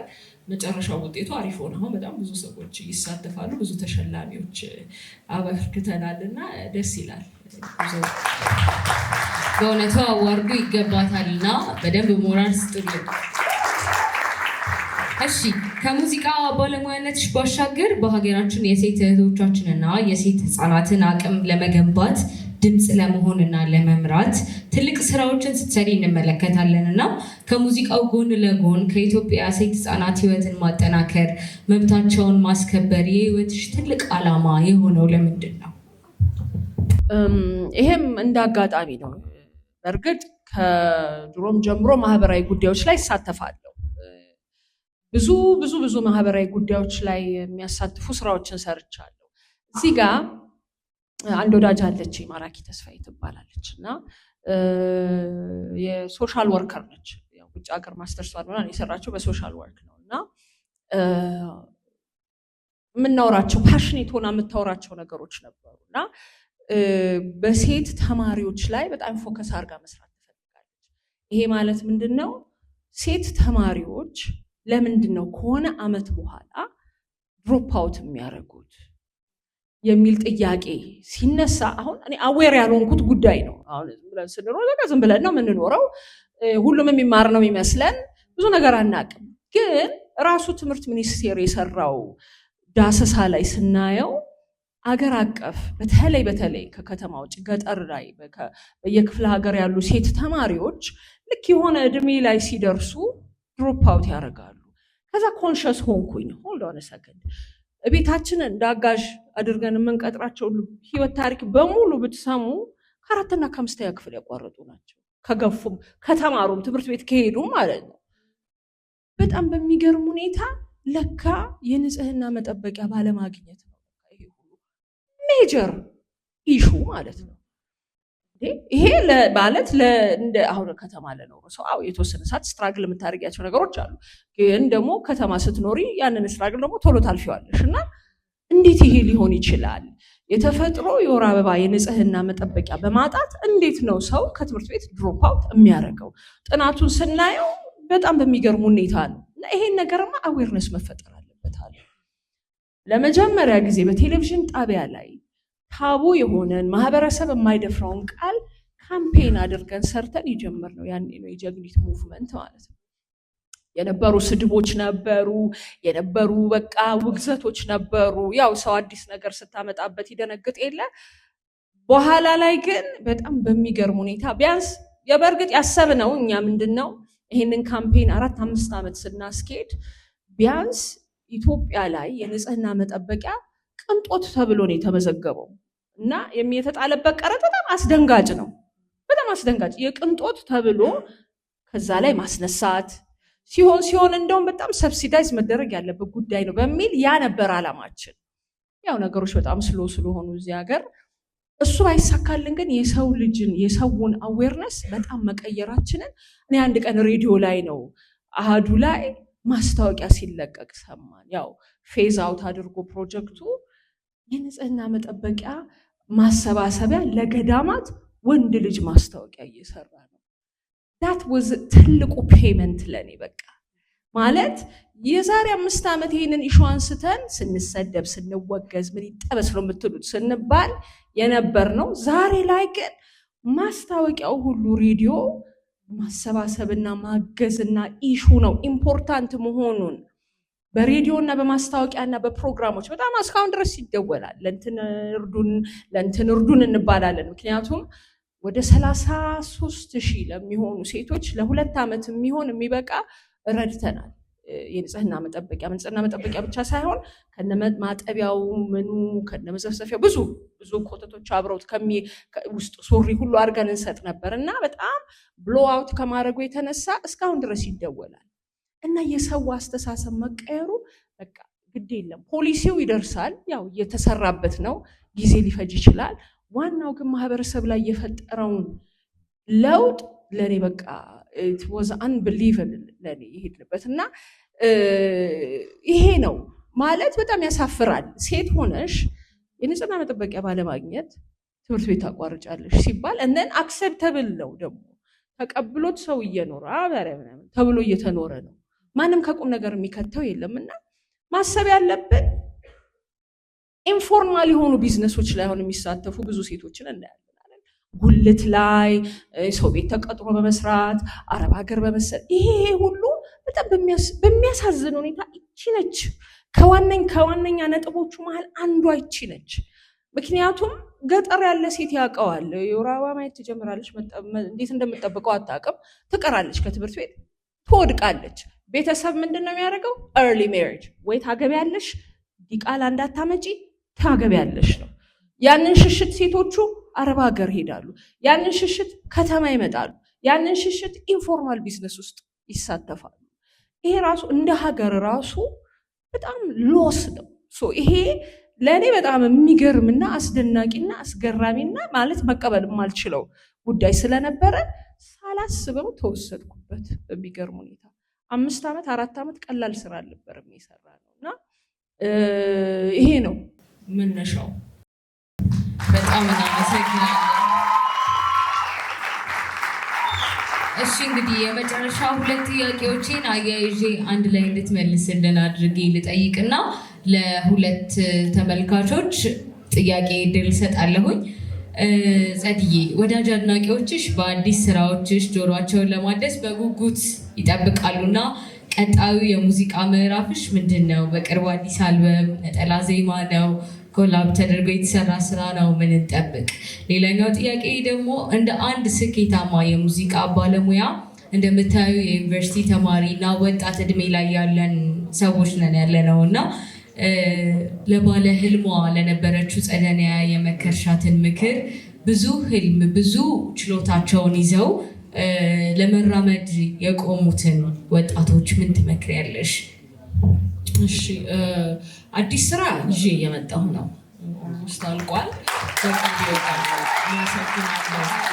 መጨረሻው ውጤቱ አሪፍ ሆነ። አሁን በጣም ብዙ ሰዎች ይሳተፋሉ፣ ብዙ ተሸላሚዎች አበርክተናል እና ደስ ይላል።
በእውነቱ አዋርዱ ይገባታልና በደንብ ሞራል ስጡልን። እሺ፣ ከሙዚቃ ባለሙያነትሽ ባሻገር በሀገራችን የሴት እህቶቻችንና የሴት ህፃናትን አቅም ለመገንባት ድምፅ ለመሆንና ለመምራት ትልቅ ስራዎችን ስትሰሪ እንመለከታለን እና ከሙዚቃው ጎን ለጎን ከኢትዮጵያ ሴት ህፃናት ህይወትን ማጠናከር፣ መብታቸውን ማስከበር የህይወትሽ ትልቅ ዓላማ የሆነው ለምንድን ነው?
ይሄም እንደ አጋጣሚ ነው። በእርግጥ ከድሮም ጀምሮ ማህበራዊ ጉዳዮች ላይ ይሳተፋለሁ። ብዙ ማህበራዊ ጉዳዮች ላይ የሚያሳትፉ ስራዎችን ሰርቻለሁ። እዚህ ጋር አንድ ወዳጅ አለች፣ ማራኪ ተስፋዬ ትባላለች እና የሶሻል ወርከር ነች። ውጭ ሀገር ማስተርሷን ሆና የሰራችው በሶሻል ወርክ ነው እና የምናወራቸው ፓሽኔት ሆና የምታወራቸው ነገሮች ነበሩ እና በሴት ተማሪዎች ላይ በጣም ፎከስ አድርጋ መስራት ትፈልጋለች። ይሄ ማለት ምንድን ነው? ሴት ተማሪዎች ለምንድን ነው ከሆነ አመት በኋላ ድሮፕ አውት የሚያደርጉት የሚል ጥያቄ ሲነሳ አሁን እኔ አዌር ያልሆንኩት ጉዳይ ነው። አሁን ዝም ብለን ነው የምንኖረው፣ ሁሉም የሚማር ነው የሚመስለን፣ ብዙ ነገር አናውቅም። ግን ራሱ ትምህርት ሚኒስቴር የሰራው ዳሰሳ ላይ ስናየው አገር አቀፍ በተለይ ከከተማ ውጭ ገጠር ላይ በየክፍለ ሀገር ያሉ ሴት ተማሪዎች ልክ የሆነ እድሜ ላይ ሲደርሱ ድሮፕ አውት ያደርጋሉ። ከዛ ኮንሸስ ሆንኩኝ። ሆልድ ኦን ሰከንድ ቤታችንን እንደ አጋዥ አድርገን የምንቀጥራቸው ህይወት ታሪክ በሙሉ ብትሰሙ 4ኛ እና 5ኛ ክፍል ያቋረጡ ናቸው። ከገፉም ከተማሩም ትምህርት ቤት ከሄዱም ማለት ነው። በጣም በሚገርም ሁኔታ ለካ የንጽህና መጠበቂያ ባለማግኘት ነው ይሄ ሁሉ ሜጀር ኢሹ ማለት ነው። ይሄ ማለት እንደ አሁን ከተማ ለኖሩ ሰው የተወሰነ ሰዓት ስትራግል የምታደርጊያቸው ነገሮች አሉ። ግን ደግሞ ከተማ ስትኖሪ ያንን ስትራግል ደግሞ ቶሎ ታልፊዋለሽ እና እንዴት ይሄ ሊሆን ይችላል? የተፈጥሮ የወር አበባ የንጽህና መጠበቂያ በማጣት እንዴት ነው ሰው ከትምህርት ቤት ድሮፕ አውት የሚያደርገው? ጥናቱን ስናየው በጣም በሚገርም ሁኔታ ነው። እና ይሄን ነገርማ አዌርነስ መፈጠር አለበት አለ። ለመጀመሪያ ጊዜ በቴሌቪዥን ጣቢያ ላይ ታቡ የሆነን ማህበረሰብ የማይደፍረውን ቃል ካምፔን አድርገን ሰርተን የጀመርነው ያኔ ነው። የጀግኒት ሙቭመንት ማለት ነው። የነበሩ ስድቦች ነበሩ፣ የነበሩ በቃ ውግዘቶች ነበሩ። ያው ሰው አዲስ ነገር ስታመጣበት ይደነግጥ የለ። በኋላ ላይ ግን በጣም በሚገርም ሁኔታ ቢያንስ የበርግጥ ያሰብነው እኛ ምንድነው ይሄንን ካምፔን 4-5 ዓመት ስናስኬድ ቢያንስ ኢትዮጵያ ላይ የንጽህና መጠበቂያ ቅንጦት ተብሎ ነው የተመዘገበው እና የተጣለበት ቀረጥ በጣም አስደንጋጭ ነው። በጣም አስደንጋጭ የቅንጦት ተብሎ ከዛ ላይ ማስነሳት ሲሆን እንደውም በጣም ሰብሲዳይዝ መደረግ ያለበት ጉዳይ ነው በሚል ያ ነበር አላማችን። ያው ነገሮች በጣም ስለሆኑ እዚህ ሀገር እሱ ባይሳካልን ግን የሰው ልጅን የሰውን አዌርነስ በጣም መቀየራችንን እኔ አንድ ቀን ሬዲዮ ላይ ነው አሃዱ ላይ ማስታወቂያ ሲለቀቅ ሰማን። ያው ፌዝ አውት አድርጎ ፕሮጀክቱ የንጽህና መጠበቂያ ማሰባሰቢያ ለገዳማት ወንድ ልጅ ማስታወቂያ እየሰራ ነው። ዳት ወዝ ትልቁ ፔመንት ለኔ በቃ ማለት የዛሬ 5 ዓመት ይሄንን ኢሹ አንስተን ስንሰደብ ስንወገዝ ምን ይጠበስ ነው የምትሉት ስንባል የነበር ነው። ዛሬ ላይ ግን ማስታወቂያው ሁሉ ሬዲዮ ማሰባሰብና ማገዝና ኢሹ ነው ኢምፖርታንት መሆኑን በሬዲዮና በማስታወቂያና በፕሮግራሞች በጣም እስካሁን ድረስ ይደወላል። ለእንትን እርዱን እንባላለን። ምክንያቱም ወደ 33,000 ለሚሆኑ ሴቶች ለ2 ዓመት የሚበቃ ረድተናል። የንጽህና መጠበቂያ ብቻ ሳይሆን ከነማጠቢያው ምኑ ከነመዘፍዘፊያው ብዙ ኮተቶች አብረውት ውስጥ ሱሪ ሁሉ አድርገን እንሰጥ ነበር እና በጣም ብሎ አውት ከማድረጉ የተነሳ እስካሁን ድረስ ይደወላል። እና የሰው አስተሳሰብ መቀየሩ በቃ ግድ የለም ፖሊሲው ይደርሳል። ያው እየተሰራበት ነው፣ ጊዜ ሊፈጅ ይችላል። ዋናው ግን ማህበረሰብ ላይ የፈጠረውን ለውጥ ለኔ በቃ it was unbelievable ለኔ ይሄድበት እና ይሄ ነው ማለት በጣም ያሳፍራል። ሴት ሆነሽ የንጽህና መጠበቂያ ባለማግኘት ትምህርት ቤት ታቋርጫለሽ ሲባል እንደን አክሰፕተብል ነው ደግሞ ተቀብሎት ሰው እየኖረ ተብሎ እየተኖረ ነው። ማንም ከቁም ነገር የሚከተው የለምና ማሰብ ያለብን ኢንፎርማል የሆኑ ቢዝነሶች ላይ ሆነ የሚሳተፉ ብዙ ሴቶችን እናያለን። ጉልት ላይ ሰው ቤት ተቀጥሮ በመስራት አረብ ሀገር በመሰል ይሄ ሁሉ በጣም በሚያሳዝን ሁኔታ እቺ ነች ከዋነኛ ነጥቦቹ መሃል አንዷ እቺ ነች። ምክንያቱም ገጠር ያለ ሴት ያውቀዋል። የወር አበባ ማየት ትጀምራለች፣ እንዴት እንደምትጠብቀው አታውቅም። ትቀራለች፣ ከትምህርት ቤት ትወድቃለች። ቤተሰብ ምንድነው የሚያደርገው? early marriage ወይ ታገቢያለሽ ዲቃላ እንዳታመጪ ታገቢያለሽ ነው። ያንን ሽሽት ሴቶቹ አረብ ሀገር ሄዳሉ። ያንን ሽሽት ከተማ ይመጣሉ። ያንን ሽሽት ኢንፎርማል ቢዝነስ ውስጥ ይሳተፋሉ። ይሄ ራሱ እንደ ሀገር ራሱ በጣም ሎስ ነው። ይሄ ለእኔ በጣም የሚገርምና አስደናቂና አስገራሚና ማለት መቀበል የማልችለው ጉዳይ ስለነበረ ሳላስበው ተወሰድኩበት በሚገርም ሁኔታ። 5 ዓመት 4 ዓመት ቀላል ስራ አልነበረም የሰራ ነው እና ይሄ ነው መነሻው።
በጣም እናመሰግናለን። እሺ እንግዲህ የመጨረሻ 2 ጥያቄዎችን አያይዤ አንድ ላይ እንድትመልስልን አድርጌ ልጠይቅና ለ2 ተመልካቾች ጥያቄ እድል ሰጣለሁኝ። ጸድዬ ወዳጅ አድናቂዎችሽ በአዲስ ስራዎችሽ ጆሮአቸውን ለማደስ በጉጉት ይጠብቃሉና ቀጣዩ የሙዚቃ ምዕራፍሽ ምንድን ነው? በቅርቡ አዲስ አልበም ነጠላ ዜማ ነው? ኮላብ ተደርጎ የተሰራ ስራ ነው? ምን እንጠብቅ? ሌላኛው ጥያቄ ደግሞ እንደ አንድ ስኬታማ የሙዚቃ ባለሙያ እንደምታዩ የዩኒቨርሲቲ ተማሪ እና ወጣት እድሜ ላይ ያለን ሰዎች ነን ያለነው እና ለባለ ህልሟ ለነበረችው ጸደኒያ የመከርሻትን ምክር ብዙ ህልም ብዙ ችሎታቸውን ይዘው ለመራመድ የቆሙትን ወጣቶች ምን ትመክሪያለሽ?
እሺ አዲስ ስራ ይዤ እየመጣሁ ነው። አልቋል።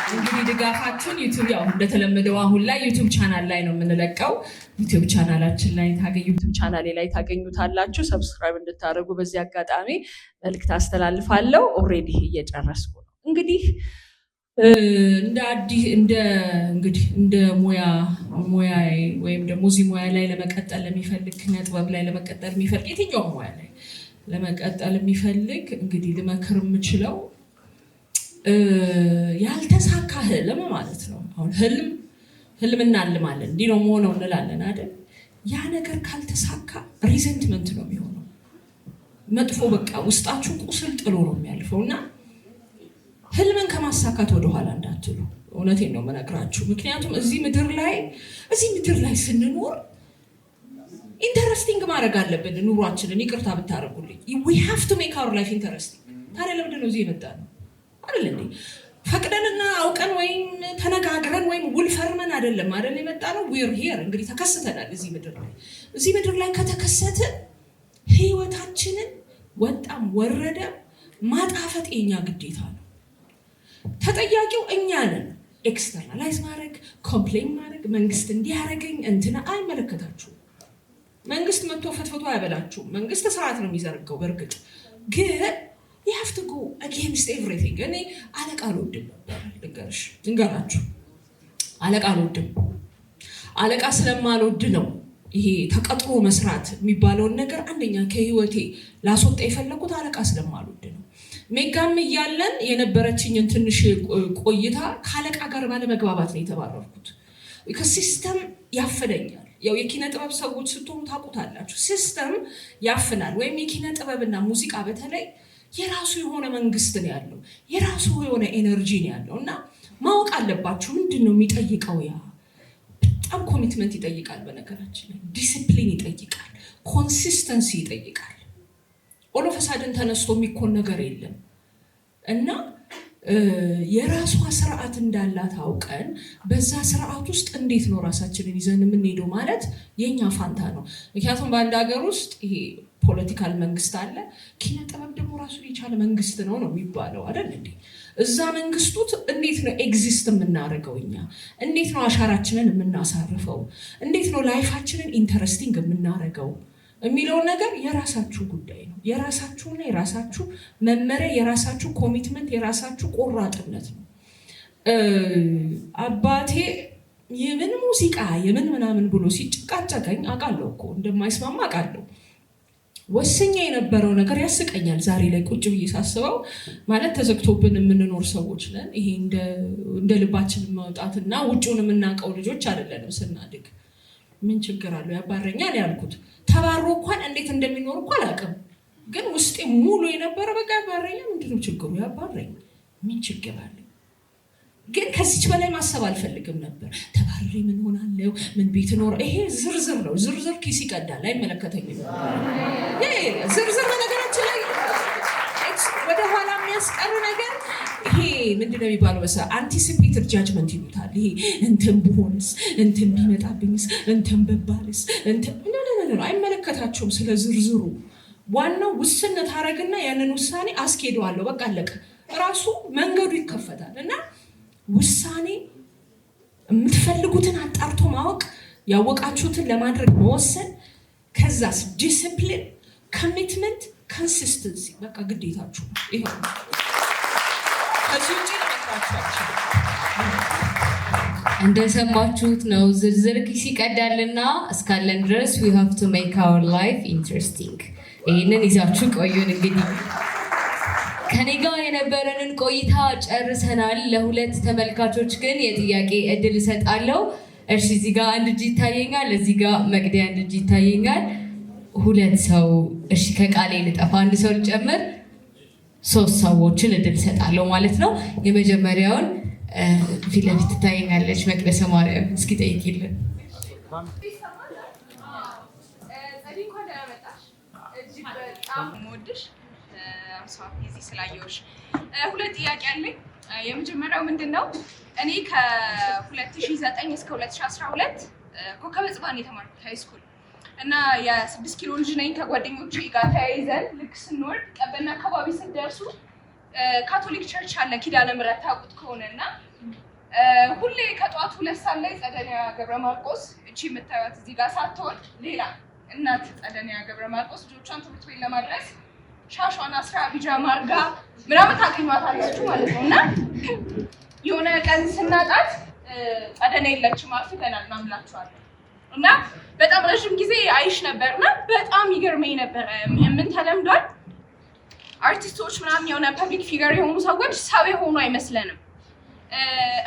እንግዲህ ድጋፋችሁን ዩቲዩብ ያው እንደተለመደው አሁን ላይ ዩቲዩብ ቻናል ላይ ነው የምንለቀው። ዩቲዩብ ቻናላችን ላይ ዩቲዩብ ቻናሌ ላይ ታገኙታላችሁ። ሰብስክራይብ እንድታደርጉ በዚህ አጋጣሚ መልእክት አስተላልፋለሁ። ኦልሬዲ እየጨረስኩ ነው። እንግዲህ እንደ ሙያ ወይም ደግሞ እዚህ ሙያ ላይ ለመቀጠል የሚፈልግ ጥበብ ላይ ለመቀጠል የሚፈልግ የትኛውም ሙያ ላይ ለመቀጠል የሚፈልግ እንግዲህ ልመክር የምችለው ያልተሳካ ህልም ማለት ነው። አሁን ህልም እናልማለን እንዲህ ነው መሆነው እንላለን አይደል? ያ ነገር ካልተሳካ ሪዘንትመንት ነው የሚሆነው። መጥፎ በቃ ውስጣችሁ ቁስል ጥሎ ነው የሚያልፈው እና ህልምን ከማሳካት ወደኋላ እንዳትሉ። እውነቴን ነው የምነግራችሁ። ምክንያቱም እዚህ ምድር ላይ ስንኖር ኢንተረስቲንግ ማድረግ አለብን ኑሯችንን። ይቅርታ ብታደርጉልኝ we have to make our life interesting። ታዲያ ለምንድን ነው እዚህ የመጣነው? አይደል እንዴ? ፈቅደንና አውቀን ወይም ተነጋግረን ወይም ውል ፈርመን አይደለም አይደል የመጣነው። we're here እንግዲህ ተከስተናል እዚህ ምድር ላይ ከተከሰትን ህይወታችንን ወጣም ወረደ ማጣፈጥ የኛ ግዴታ ነው። ተጠያቂው እኛ ነን። ኤክስተርናላይዝ ማድረግ፣ ኮምፕሌን ማድረግ፣ መንግስት እንዲያደርገኝ እንትና አይመለከታችሁም። መንግስት መጥቶ ፈትፈቶ አያበላችሁም። መንግስት ስርዓት ነው የሚዘርገው። በእርግጥ ግን you have to go against everything። እኔ አለቃ አልወድም ነበር ልንገራችሁ። አለቃ አልወድም። አለቃ ስለማልወድ ነው ይሄ ተቀጥሮ መስራት የሚባለውን ነገር አንደኛ ከህይወቴ ላስወጣ የፈለኩት አለቃ ስለማልወድ ነው። ሜጋም እያለን የነበረችኝን ትንሽ ቆይታ ከአለቃ ጋር ባለመግባባት ነው የተባረርኩት። ከሲስተም ያፍነኛል። ያው የኪነ ጥበብ ሰዎች ስትሆኑ ታውቁታላችሁ። ሲስተም ያፍናል። ወይም የኪነ ጥበብና ሙዚቃ በተለይ የራሱ የሆነ መንግስት ነው ያለው፣ የራሱ የሆነ ኤነርጂ ነው ያለው እና ማወቅ አለባችሁ ምንድን ነው የሚጠይቀው። ያ በጣም ኮሚትመንት ይጠይቃል። በነገራችን ላይ ዲሲፕሊን ይጠይቃል፣ ኮንሲስተንሲ ይጠይቃል። ኦሎፈሳድን ተነስቶ የሚኮን ነገር የለም እና የራሷ ስርዓት እንዳላት አውቀን በዛ ስርዓት ውስጥ እንዴት ነው ራሳችንን ይዘን የምንሄደው ማለት የኛ ፋንታ ነው። ምክንያቱም በአንድ ሀገር ውስጥ ይሄ ፖለቲካል መንግስት አለ፣ ኪነ ጥበብ ደግሞ ራሱን የቻለ መንግስት ነው የሚባለው አይደል እንዴ? እዛ መንግስቱት እንዴት ነው ኤግዚስት የምናደርገው? እኛ እንዴት ነው አሻራችንን የምናሳርፈው? እንዴት ነው ላይፋችንን ኢንተረስቲንግ የምናደርገው የሚለውን ነገር የራሳችሁ ጉዳይ ነው። የራሳችሁና የራሳችሁ መመሪያ፣ የራሳችሁ ኮሚትመንት፣ የራሳችሁ ቆራጥነት ነው። አባቴ የምን ሙዚቃ የምን ምናምን ብሎ ሲጨቃጨቀኝ አውቃለሁ እኮ እንደማይስማማ አውቃለሁ። ወሰኛ የነበረው ነገር ያስቀኛል ዛሬ ላይ ቁጭ ብዬ ሳስበው። ማለት ተዘግቶብን የምንኖር ሰዎች ነን። ይሄ እንደ ልባችን ማውጣትና ውጭውን የምናውቀው ልጆች አይደለንም ስናድግ። ምን ችግር አለው ያባረኛል ያልኩት ተባሮ እንኳን እንዴት እንደሚኖር እኮ አላውቅም፣ ግን ውስጤ ሙሉ የነበረ በቃ ያባረኛ ምንድነው ችግሩ? ያባረኝ ምን ችግር አለ? ግን ከዚች በላይ ማሰብ አልፈልግም ነበር። ተባረሪ ምን ሆናለሁ? ምን ቤት ኖር? ይሄ ዝርዝር ነው። ዝርዝር ኪስ ይቀዳል። አይመለከተኝም። ዝርዝር በነገራችን ላይ ወደኋላ የሚያስቀር ነገር ይሄ ምንድን ነው የሚባለው? አንቲሲፔትድ ጃጅመንት ይሉታል። ይሄ እንትን ብሆንስ፣ እንትን ቢመጣብኝስ፣ እንትን በባልስ፣ አይመለከታቸውም ስለ ዝርዝሩ። ዋናው ውስነት አረግና ያንን ውሳኔ አስኬደዋለሁ። በቃ አለቀ። ራሱ መንገዱ ይከፈታል እና ውሳኔ የምትፈልጉትን አጣርቶ ማወቅ፣ ያወቃችሁትን ለማድረግ መወሰን፣ ከዛስ ዲሲፕሊን፣ ኮሚትመንት፣ ኮንሲስተንሲ በቃ ግዴታችሁ ነው። ይሄው ከዚህ ውጭ ለመጥራችሁ
እንደሰማችሁት ነው። ዝርዝር ኪስ ይቀዳልና እስካለን ድረስ we have to make our life interesting። ይህንን ይዛችሁ ቆዩን። እንግዲህ ከኔ ጋር የነበረንን ቆይታ ጨርሰናል። ለሁለት ተመልካቾች ግን የጥያቄ እድል እሰጣለሁ። እሺ፣ እዚህ ጋር አንድ እጅ ይታየኛል፣ እዚህ ጋር መቅደያ አንድ እጅ ይታየኛል። ሁለት ሰው እሺ፣ ከቃሌ ልጠፋ አንድ ሰው ልጨምር፣ 3 ሰዎችን እድል እሰጣለሁ ማለት ነው። የመጀመሪያውን ፊት ለፊት ትታየኛለች መቅደሰ ማርያም፣ እስኪ ጠይቂልን።
ስላየሁሽ 2 ጥያቄ አለኝ። የመጀመሪያው ምንድን ነው፣ እኔ ከ2009 እስከ 2012 ኮከበ ጽባን የተማርኩት ሃይ ስኩል እና የ6 ኪሎ ልጅ ነኝ። ከጓደኞቼ ጋር ተያይዘን ልክ ስንወርድ ቀበና አካባቢ ስንደርሱ ካቶሊክ ቸርች አለ ኪዳነ ምህረት ታውቁት ከሆነና ሁሌ ከጧቱ 2 ሰዓት ላይ ጸደኒያ ገብረ ማርቆስ እቺ የምታዩት እዚህ ጋር ሳትሆን ሌላ እናት ጸደኒያ ገብረ ማርቆስ ልጆቿን ትምህርት ቤት ለማድረስ ሻሿን አስራ ቢጃማ አድርጋ ምናምን ታገኟታላችሁ ማለት ነው። እና የሆነ ቀን ስናጣት ጸደኒያ የለችም አርፍደናል እናምላችኋለን። እና በጣም ረጅም ጊዜ አይሽ ነበርና በጣም ይገርመኝ ነበረ። ምን ተለምዷል አርቲስቶች ምናምን የሆነ ፐብሊክ ፊገር የሆኑ ሰዎች ሰው የሆኑ አይመስለንም።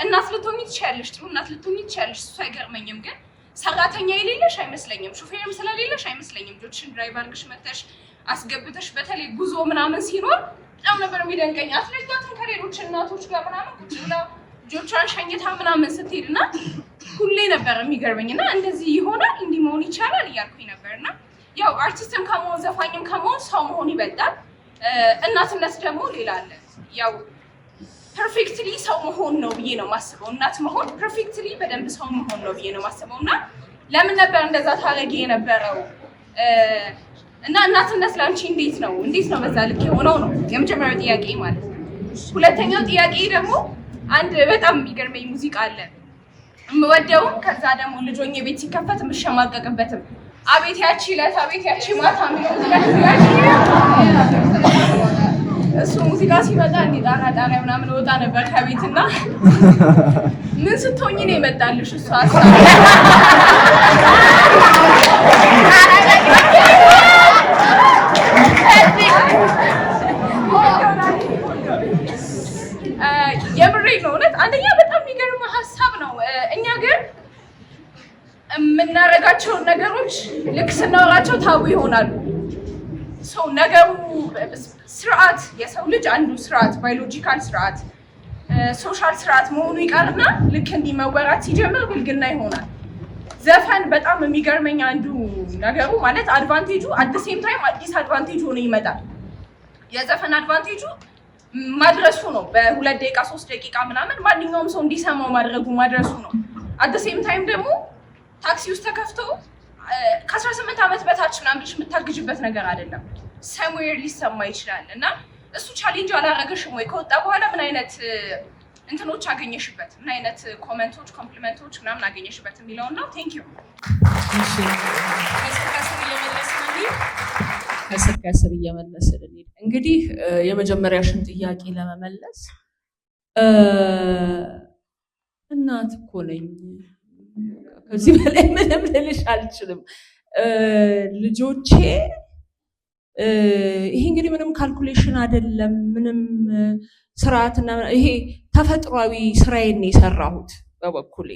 እናት ልትሆኚ ትችያለሽ፣ ጥሩ እናት ልትሆኚ ትችያለሽ፣ እሱ አይገርመኝም። ግን ሰራተኛ የሌለሽ አይመስለኝም፣ ሹፌርም ስለሌለሽ አይመስለኝም። ልጆችሽን ድራይቭ አድርገሽ መተሽ አስገብተሽ በተለይ ጉዞ ምናምን ሲኖር በጣም ነበር የሚደንቀኝ። አትለያትም ከሌሎች እናቶች ጋር ምናምን ቁጭ ብላ ልጆቿን ሸኝታ ምናምን ስትሄድና ሁሌ ነበር የሚገርመኝና እንደዚህ ይሆናል እንዲህ መሆን ይቻላል እያልኩኝ ነበርና ያው አርቲስትም ከመሆን ዘፋኝም ከመሆን ሰው መሆን ይበልጣል። እናትነት ደግሞ ሌላ አለ። ያው ፐርፌክትሊ ሰው መሆን ነው ብዬ ነው ማስበው። እናት መሆን ፐርፌክትሊ በደንብ ሰው መሆን ነው ብዬ ነው ማስበው። እና ለምን ነበር እንደዛ ታረጊ የነበረው? እና እናትነት ላንቺ እንዴት ነው በዛ ልክ የሆነው ነው የመጀመሪያው ጥያቄ ማለት ነው። ሁለተኛው ጥያቄ ደግሞ አንድ በጣም የሚገርመኝ ሙዚቃ አለ የምወደውም ከዛ ደግሞ ልጆኜ ቤት ሲከፈት የምሸማቀቅበትም አቤት ያቺ ዕለት አቤት ያቺ ማታ የሚለው እሱ ሙዚቃ ሲመጣ እንዲህ ጣሪያ ምናምን ወጣ ነበር ከቤትና ምን ስትሆኚ ነው የመጣልሽ እሱ ሀሳብ? የምሬ ነው እውነት። አንደኛ በጣም የሚገርም ሀሳብ ነው። እኛ ግን የምናደርጋቸውን ነገሮች ልክ ስናወራቸው ታቡ ይሆናሉ። ሰው ነገሩ ስርዓት የሰው ልጅ አንዱ ስርዓት ባዮሎጂካል ስርዓት ሶሻል ስርዓት መሆኑ ይቀርና ልክ እንዲህ መወራት ሲጀምር ብልግና ይሆናል። ዘፈን በጣም የሚገርመኝ አንዱ ነገሩ ማለት አድቫንቴጁ አት ሴም ታይም አዲስ አድቫንቴጅ ሆኖ ይመጣል። የዘፈን አድቫንቴጁ ማድረሱ ነው። በ2 ደቂቃ 3 ደቂቃ ምናምን ማንኛውም ሰው እንዲሰማው ማድረሱ ነው። አት ሴም ታይም ደግሞ ታክሲ ውስጥ ተከፍቶ ከ18 ዓመት በታች ምናምን የምታግጅበት ነገር አይደለም። ሰምዌር ሊሰማ ይችላል። እና እሱ ቻሌንጅ አላረገሽም ወይ? ከወጣ በኋላ ምን አይነት እንትኖች አገኘሽበት? ምን አይነት ኮሜንቶች፣ ኮምፕሊመንቶች ምናምን አገኘሽበት የሚለውን ነው። ቴንክ ዩ።
ከስር እየመለስን እንግዲህ የመጀመሪያሽን ጥያቄ ለመመለስ እናት እኮ ነኝ። ከዚህ በላይ ምንም ልልሽ አልችልም። ልጆቼ ይሄ እንግዲህ ምንም ካልኩሌሽን አይደለም፣ ምንም ስርዓትና ይሄ ተፈጥሯዊ ስራዬን የሰራሁት በበኩሌ።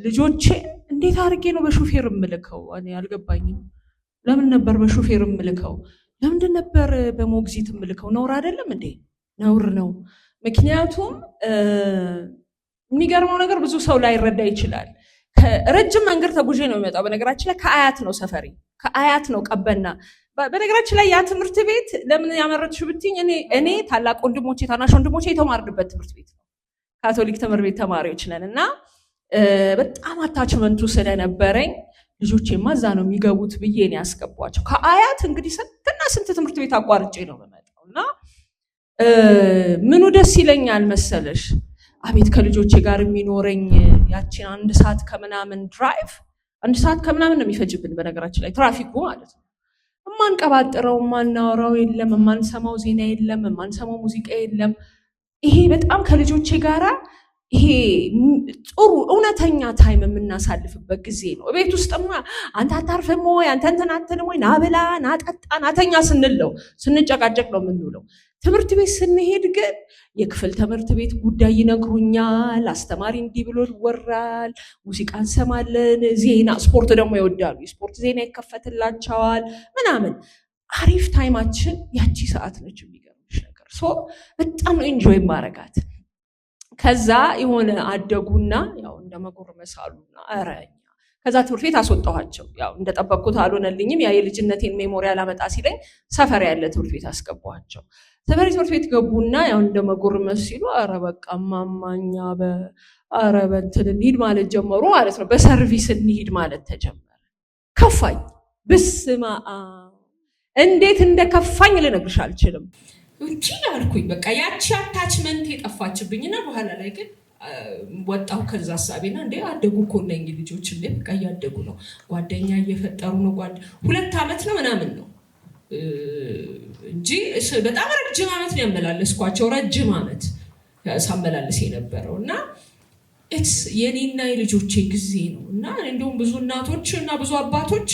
ልጆቼ እንዴት አድርጌ ነው በሹፌር የምልከው? እኔ አልገባኝም። ለምን ነበር በሹፌር የምልከው? ለምንድን ነበር በሞግዚት የምልከው? ነውር አይደለም እንዴ? ነውር ነው። ምክንያቱም የሚገርመው ነገር ብዙ ሰው ላይረዳ ይችላል። ረጅም መንገድ ተጉዤ ነው የሚመጣው። በነገራችን ላይ ከአያት ነው ሰፈሪ፣ ከአያት ነው ቀበና። በነገራችን ላይ ያ ትምህርት ቤት ለምን ያመረጥሽው ብትይኝ እኔ ታላቅ ወንድሞቼ ታናሽ ወንድሞቼ የተማርንበት ትምህርት ቤት ነው። ካቶሊክ ትምህርት ቤት ተማሪዎች ነን እና በጣም አታችመንቱ ስለነበረኝ ልጆቼማ እዛ ነው የሚገቡት ብዬ ነው ያስገቧቸው። ከአያት እንግዲህ ስንትና ስንት ትምህርት ቤት አቋርጬ ነው የምመጣው እና ምኑ ደስ ይለኛል መሰለሽ? አቤት ከልጆቼ ጋር የሚኖረኝ ያቺን 1 ሰዓት ከምናምን ድራይቭ 1 ሰዓት ከምናምን ነው የሚፈጅብን። በነገራችን ላይ ትራፊኩ ማለት ነው። የማንቀባጥረው የማናወራው የለም፣ የማንሰማው ዜና የለም፣ የማንሰማው ሙዚቃ የለም። ይሄ በጣም ከልጆቼ ጋራ ይሄ ጥሩ እውነተኛ ታይም የምናሳልፍበት ጊዜ ነው። ቤት ውስጥማ አንተ አታርፍም ወይ አንተ እንትን አትልም ወይ ናብላ ናጠጣ ናተኛ ስንለው ስንጨቃጨቅ ነው የምንውለው። ትምህርት ቤት ስንሄድ ግን የክፍል ትምህርት ቤት ጉዳይ ይነግሩኛል። አስተማሪ እንዲህ ብሎ ይወራል፣ ሙዚቃ እንሰማለን፣ ዜና ስፖርት ደግሞ ይወዳሉ። የስፖርት ዜና ይከፈትላቸዋል ምናምን። አሪፍ ታይማችን ያቺ ሰዓት ነች። የሚገርምሽ ነገር በጣም ነው ኢንጆይ ማረጋት። ከዛ የሆነ አደጉና ያው እንደመጎርመሳሉና አረኛ ከዛ ትምህርት ቤት አስወጣኋቸው። ያው እንደጠበቅኩት አልሆነልኝም። ያ የልጅነቴን ሜሞሪ አላመጣ ሲለኝ ሰፈር ያለ ትምህርት ቤት አስገባኋቸው። ሰፈር ትምህርት ቤት ገቡና ያው እንደመጎርመስ ሲሉ ኧረ በቃ ማማኛ ኧረ በእንትን እንሂድ ማለት ጀመሩ ማለት ነው። በሰርቪስ እንሂድ ማለት ተጀመረ። ከፋኝ። ብስማ እንዴት እንደከፋኝ ልነግርሽ አልችልም። እንጂ አልኩኝ። በቃ ያቺ አታችመንት የጠፋችብኝና በኋላ ላይ ግን ወጣሁ ከዛ ሀሳቤና እንዴ አደጉ እኮ እነኝህ ልጆች እንዴ በቃ እያደጉ ነው፣ ጓደኛ እየፈጠሩ ነው። 2 ዓመት ነው ምናምን ነው እንጂ በጣም ረጅም ዓመት ነው ያመላለስኳቸው። ረጅም ዓመት ሳመላለስ የነበረው እና የኔና የልጆቼ ጊዜ ነው እና እንደውም ብዙ እናቶች እና ብዙ አባቶች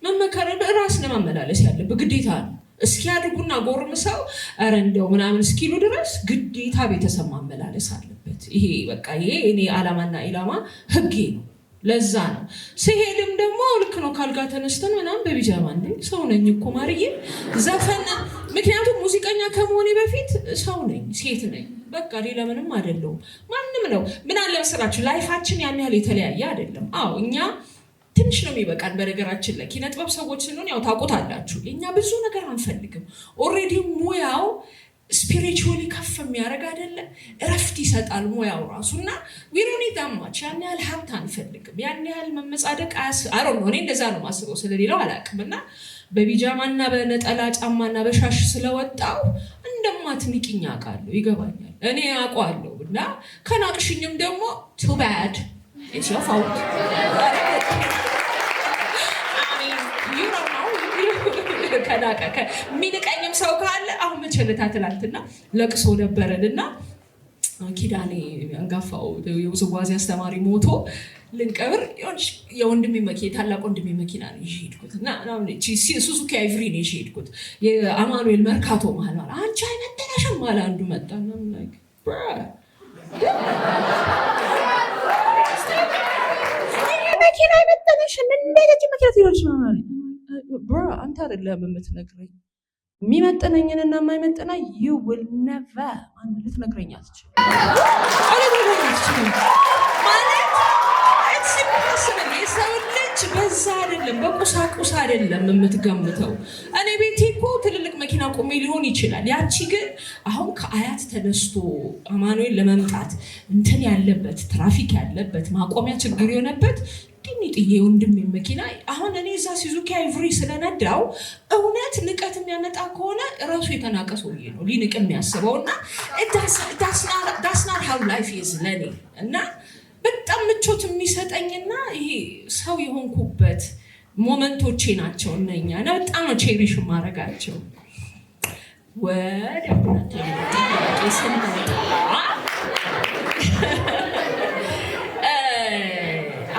መመከር ራስ ለማመላለስ ያለብህ ግዴታ ነው። እስኪያድጉና ጎርምሰው ኧረ እንደው ምናምን እስኪሉ ድረስ ግዴታ ቤተሰብ ማመላለስ አለበት። ይሄ በቃ ይሄ እኔ ዓላማና ኢላማ ህጌ ነው። ለዛ ነው ሲሄድም ደግሞ ልክ ነው ካልጋ ተነስተን ምናምን በቢጃማ እንዴ ሰው ነኝ እኮ ማርዬ ዘፈን። ምክንያቱም ሙዚቀኛ ከመሆኔ በፊት ሰው ነኝ፣ ሴት ነኝ። በቃ ሌላ ምንም አይደለሁም። ማንም ነው ምን አለ መሰላችሁ ላይፋችን ያን ያህል የተለያየ አይደለም። አዎ እኛ ትንሽ ነው የሚበቃን። በነገራችን ላይ ኪነ ጥበብ ሰዎች ስንሆን ያው ታውቁታላችሁ፣ እኛ ብዙ ነገር አንፈልግም። ኦልሬዲ ሙያው ስፒሪቹዋሊ ከፍ የሚያደርግ አይደለ? እረፍት ይሰጣል ሙያው ራሱና ዊሮኒ ዳማች ያን ያህል ሀብት አንፈልግም። ያን ያህል መመጻደቅ አሮ ነው። እኔ እንደዛ ነው ማስበው፣ ስለሌላው አላውቅም። እና በቢጃማና በነጠላ ጫማና በሻሽ ስለወጣው እንደማትንቂኝ አውቃለሁ፣ ይገባኛል፣ እኔ አውቀዋለሁ። እና ከናቅሽኝም ደግሞ ቱ ባድ ኢትስ ዮር ፋውት የሚንቀኝም ሰው ካለ አሁን መቸለታ ትላንትና ለቅሶ ነበረንና ኪዳኔ አንጋፋው የውዝዋዜ አስተማሪ ሞቶ ልንቀብር የወንድሜ መኪና ታላቅ ወንድሜ መኪና ነው ይዤ ሄድኩት እና ሱዙኪ አይቭሪ ነው ይዤ ሄድኩት። የአማኑኤል መርካቶ መሀል ማለት አንቺ አይመጠነሽም ማለ አንዱ መጣ መኪና አይመጠነሽም እንደዚህ መኪና ትሄዳለች ማለት አንተ አይደለም የምትነግረኝ የሚመጥነኝንና የማይመጥና you will never ልትነግረኝ አትችልም ማለት የሰው ልጅ በዛ አይደለም በቁሳቁስ አይደለም የምትገምተው። እኔ ቤቴ እኮ ትልልቅ መኪና ቆሜ ሊሆን ይችላል። ያቺ ግን አሁን ከአያት ተነስቶ አማኑኤል ለመምጣት እንትን ያለበት ትራፊክ ያለበት ማቆሚያ ችግር የሆነበት ጥዬ ወንድሜ መኪና አሁን እኔ እዛ ሲዙኪ አይቭሪ ስለነዳው እውነት ንቀት የሚያመጣ ከሆነ ራሱ የተናቀ ሰውዬ ነው ሊንቅ የሚያስበው እና that's not how life is ለኔ እና በጣም ምቾት የሚሰጠኝና ይሄ ሰው የሆንኩበት ሞመንቶቼ ናቸው እነኛ እና በጣም ነው ቼሪሽ ማረጋቸው። ወደ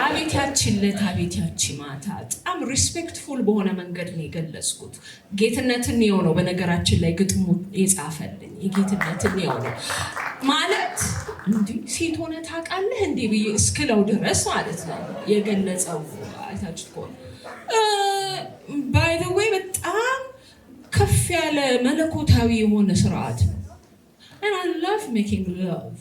አቤት ያቺለት አቤት ያቺ ማታ በጣም ሪስፔክትፉል በሆነ መንገድ ነው የገለጽኩት። ጌትነትን የሆነው በነገራችን ላይ ግጥሙ የጻፈልኝ የጌትነትን የሆነው ማለት እንዲህ ሴት ሆነ ታውቃለህ እንዲህ ብዬ እስክለው ድረስ ማለት ነው የገለጸው። አይታችሁት ከሆነ ባይ ዘ ዌይ በጣም ከፍ ያለ መለኮታዊ የሆነ ስርዓት ነው። and I love making love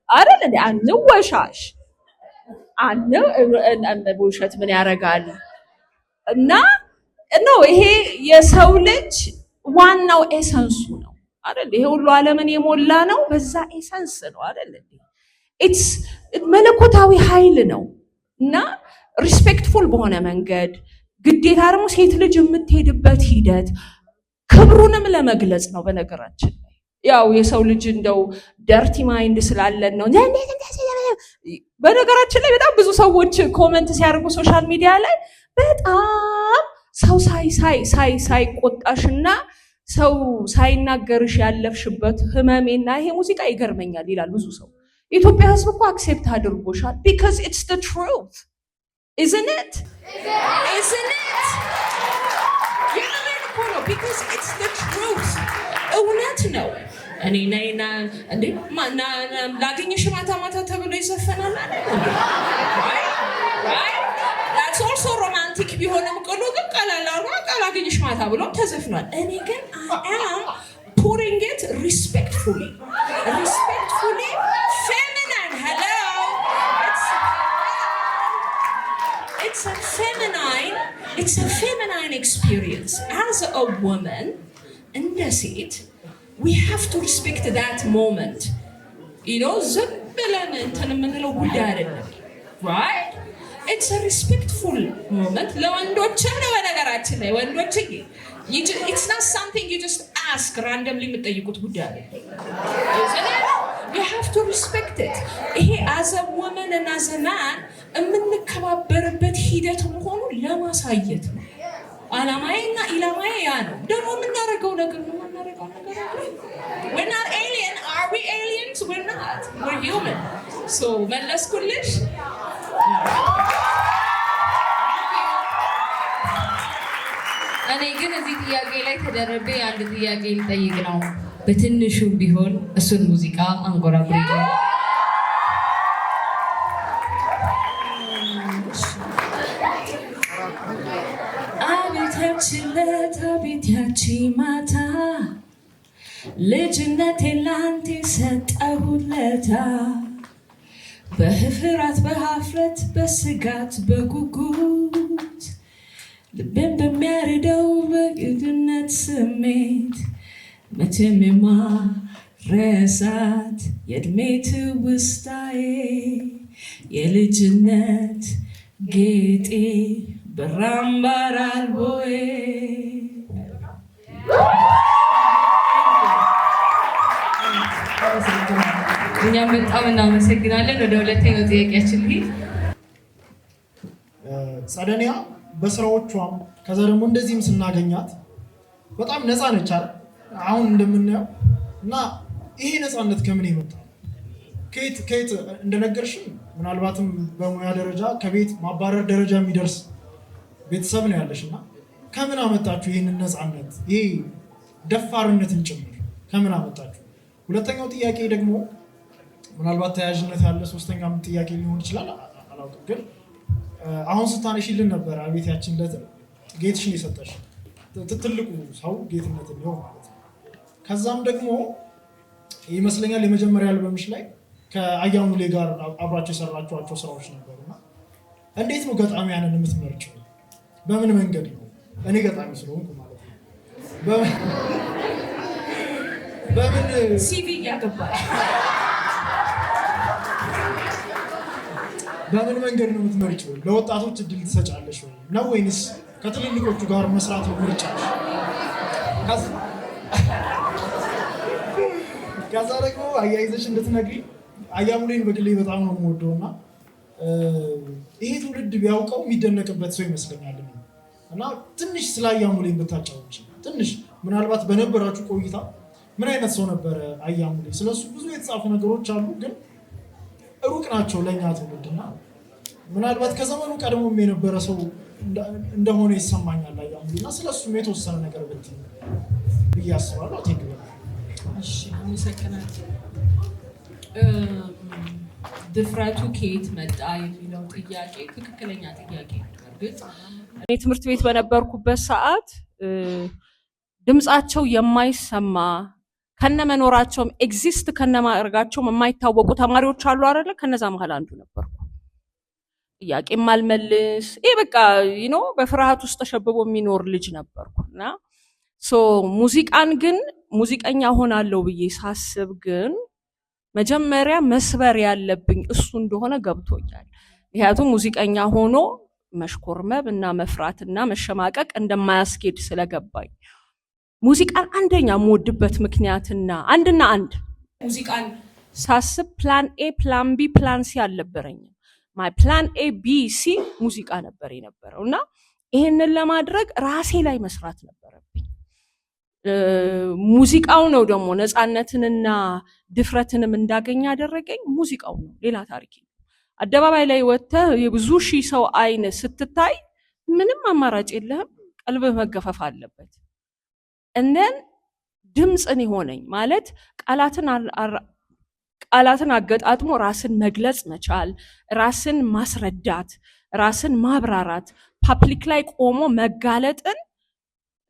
አይደል እንዴ? አንወሻሽ ውሸት ምን ያደርጋል? እና ነው ይሄ የሰው ልጅ ዋናው ኤሰንሱ ነው አይደል? ይሄ ሁሉ ዓለምን የሞላ ነው በዛ ኤሰንስ ነው አይደል እንዴ? ኢትስ መለኮታዊ ኃይል ነው እና ሪስፔክትፉል በሆነ መንገድ ግዴታ ደግሞ ሴት ልጅ የምትሄድበት ሂደት ክብሩንም ለመግለጽ ነው። በነገራችን ያው የሰው ልጅ እንደው ደርቲ ማይንድ ስላለን ነው። በነገራችን ላይ በጣም ብዙ ሰዎች ኮመንት ሲያደርጉ ሶሻል ሚዲያ ላይ በጣም ሰው ሳይቆጣሽና ሰው ሳይናገርሽ ያለፍሽበት ህመሜና ይሄ ሙዚቃ ይገርመኛል ይላል ብዙ ሰው። የኢትዮጵያ ሕዝብ እኮ አክሴፕት አድርጎሻል because it's the truth isn't it because it's the truth እውነት ነው። እኔ ነይና እንዴ ማና ላገኝሽ ማታ ማታ ተብሎ ይዘፈናል አይደል? that's also romantic ቢሆንም ቅሉ ግን ቀላላሩ ላገኝሽ ማታ ብሎ ተዘፍኗል። እኔ ግን I am pouring it respectfully feminine. Hello, it's a feminine experience as a woman. እንደ ሴት we have to respect that moment. ዝም ብለን እንትን የምንለው ጉዳይ አይደለም። right it's a respectful moment ለወንዶችም ነው በነገራችን ላይ ወንዶች it's not something you just ask randomly የምትጠይቁት ጉዳይ አይደለም። you have to respect it። ይሄ as a woman and as a man የምንከባበርበት ሂደት መሆኑን ለማሳየት ነው። አላማዬና ኢላማዬ ያ ነው። ደግሞ የምናደርገው ነገር ነው የምናደርገው ነገር we're not alien. Are we aliens? We're not. We're human. So መለስኩልሽ።
እኔ ግን እዚህ ጥያቄ ላይ ተደረቤ አንድ ጥያቄ ልጠይቅ ነው። በትንሹ ቢሆን እሱን ሙዚቃ አንጎራጉሪ።
አቤት አቤት ያቺ ማታ ልጅነቴን ላንተ ሰጠሁለታ በፍርሃት በሀፍረት በስጋት በጉጉት ልቤን በሚያርደው በግድነት ስሜት መቼም የማረሳት የእድሜ ትውስታዬ የልጅነት ጌጤ በራምባር አልቦዬ።
እኛም በጣም እናመሰግናለን። ወደ ሁለተኛው ጥያቄያችን ልሂድ።
ጸደኒያ በስራዎቿም ከዛ ደግሞ እንደዚህም ስናገኛት በጣም ነፃ ነች አሁን እንደምናየው እና ይሄ ነፃነት ከምን የመጣ ከየት እንደነገርሽኝ ምናልባትም በሙያ ደረጃ ከቤት ማባረር ደረጃ የሚደርስ ቤተሰብ ነው ያለሽ እና ከምን አመጣችሁ ይህንን ነፃነት ይሄ ደፋርነትን ጭምር ከምን አመጣችሁ? ሁለተኛው ጥያቄ ደግሞ ምናልባት ተያያዥነት ያለ ሶስተኛም ጥያቄ ሊሆን ይችላል አላውቅም፣ ግን አሁን ስታነሺልን ነበር አቤት ያችን ለት ጌትሽን የሰጠሽ ትልቁ ሰው ጌትነትን ነው ማለት ነው። ከዛም ደግሞ ይመስለኛል የመጀመሪያ አልበምሽ ላይ ከአያሙሌ ጋር አብራችሁ የሰራችኋቸው ስራዎች ነበሩና እንዴት ነው ገጣሚያንን የምትመርጭው? በምን መንገድ ነው? እኔ ገጣሚ ስለሆንኩ ማለት ነው በምን
ሲቪ ያገባል
በምን መንገድ ነው የምትመርጭው? ለወጣቶች እድል ትሰጫለሽ ወይ ነው ወይንስ ከትልልቆቹ ጋር መስራት ነው ምርጫሽ? ከዛ ደግሞ አያይዘሽ እንድትነግሪ አያሙሌን በግሌ በጣም ነው የምወደው እና ይሄ ትውልድ ቢያውቀው የሚደነቅበት ሰው ይመስለኛል እና ትንሽ ስለ አያሙሌን ብታጫውች ትንሽ ምናልባት በነበራችሁ ቆይታ ምን አይነት ሰው ነበረ አያሙሌ? ስለሱ ብዙ የተጻፉ ነገሮች አሉ፣ ግን ሩቅ ናቸው ለእኛ ትውልድና ምናልባት ከዘመኑ ቀድሞም የነበረ ሰው እንደሆነ ይሰማኛል አያሙሌ እና ስለሱም የተወሰነ ነገር ብትይ ብዬ አስባለሁ።
እሺ፣ አመሰግናለሁ። ድፍረቱ ከየት መጣ የሚለው ጥያቄ ትክክለኛ ጥያቄ ነው። እርግጥ እኔ ትምህርት ቤት በነበርኩበት ሰዓት ድምጻቸው የማይሰማ ከነመኖራቸውም ኤግዚስት ከነማድረጋቸውም የማይታወቁ ተማሪዎች አሉ አይደለ? ከነዛ መሀል አንዱ ነበርኩ። ጥያቄ ማልመልስ በቃ በፍርሃት ውስጥ ተሸብቦ የሚኖር ልጅ ነበርኩና ሙዚቃን ግን ሙዚቀኛ ሆናለሁ ብዬ ሳስብ ግን መጀመሪያ መስበር ያለብኝ እሱ እንደሆነ ገብቶኛል። ምክንያቱም ሙዚቀኛ ሆኖ መሽኮርመብ እና መፍራት እና መሸማቀቅ እንደማያስኬድ ስለገባኝ ሙዚቃን አንደኛ የምወድበት ምክንያትና አንድ ሙዚቃን ሳስብ ፕላን ኤ ፕላን ቢ ፕላን ሲ አልነበረኝም። ማይ ፕላን ኤ ቢ ሲ ሙዚቃ ነበር የነበረው እና ይሄንን ለማድረግ ራሴ ላይ መስራት ነበረብኝ። ሙዚቃው ነው ደግሞ ነፃነትንና ድፍረትንም እንዳገኝ ያደረገኝ ሙዚቃው ነው። ሌላ ታሪክ ነው። አደባባይ ላይ ወጥተህ የብዙ ሺህ ሰው አይን ስትታይ ምንም አማራጭ የለህም፣ ቀልብህ መገፈፍ አለበት። እንደን ድምፅን የሆነኝ ማለት ቃላትን አገጣጥሞ ራስን መግለጽ መቻል፣ ራስን ማስረዳት፣ ራስን ማብራራት፣ ፓብሊክ ላይ ቆሞ መጋለጥን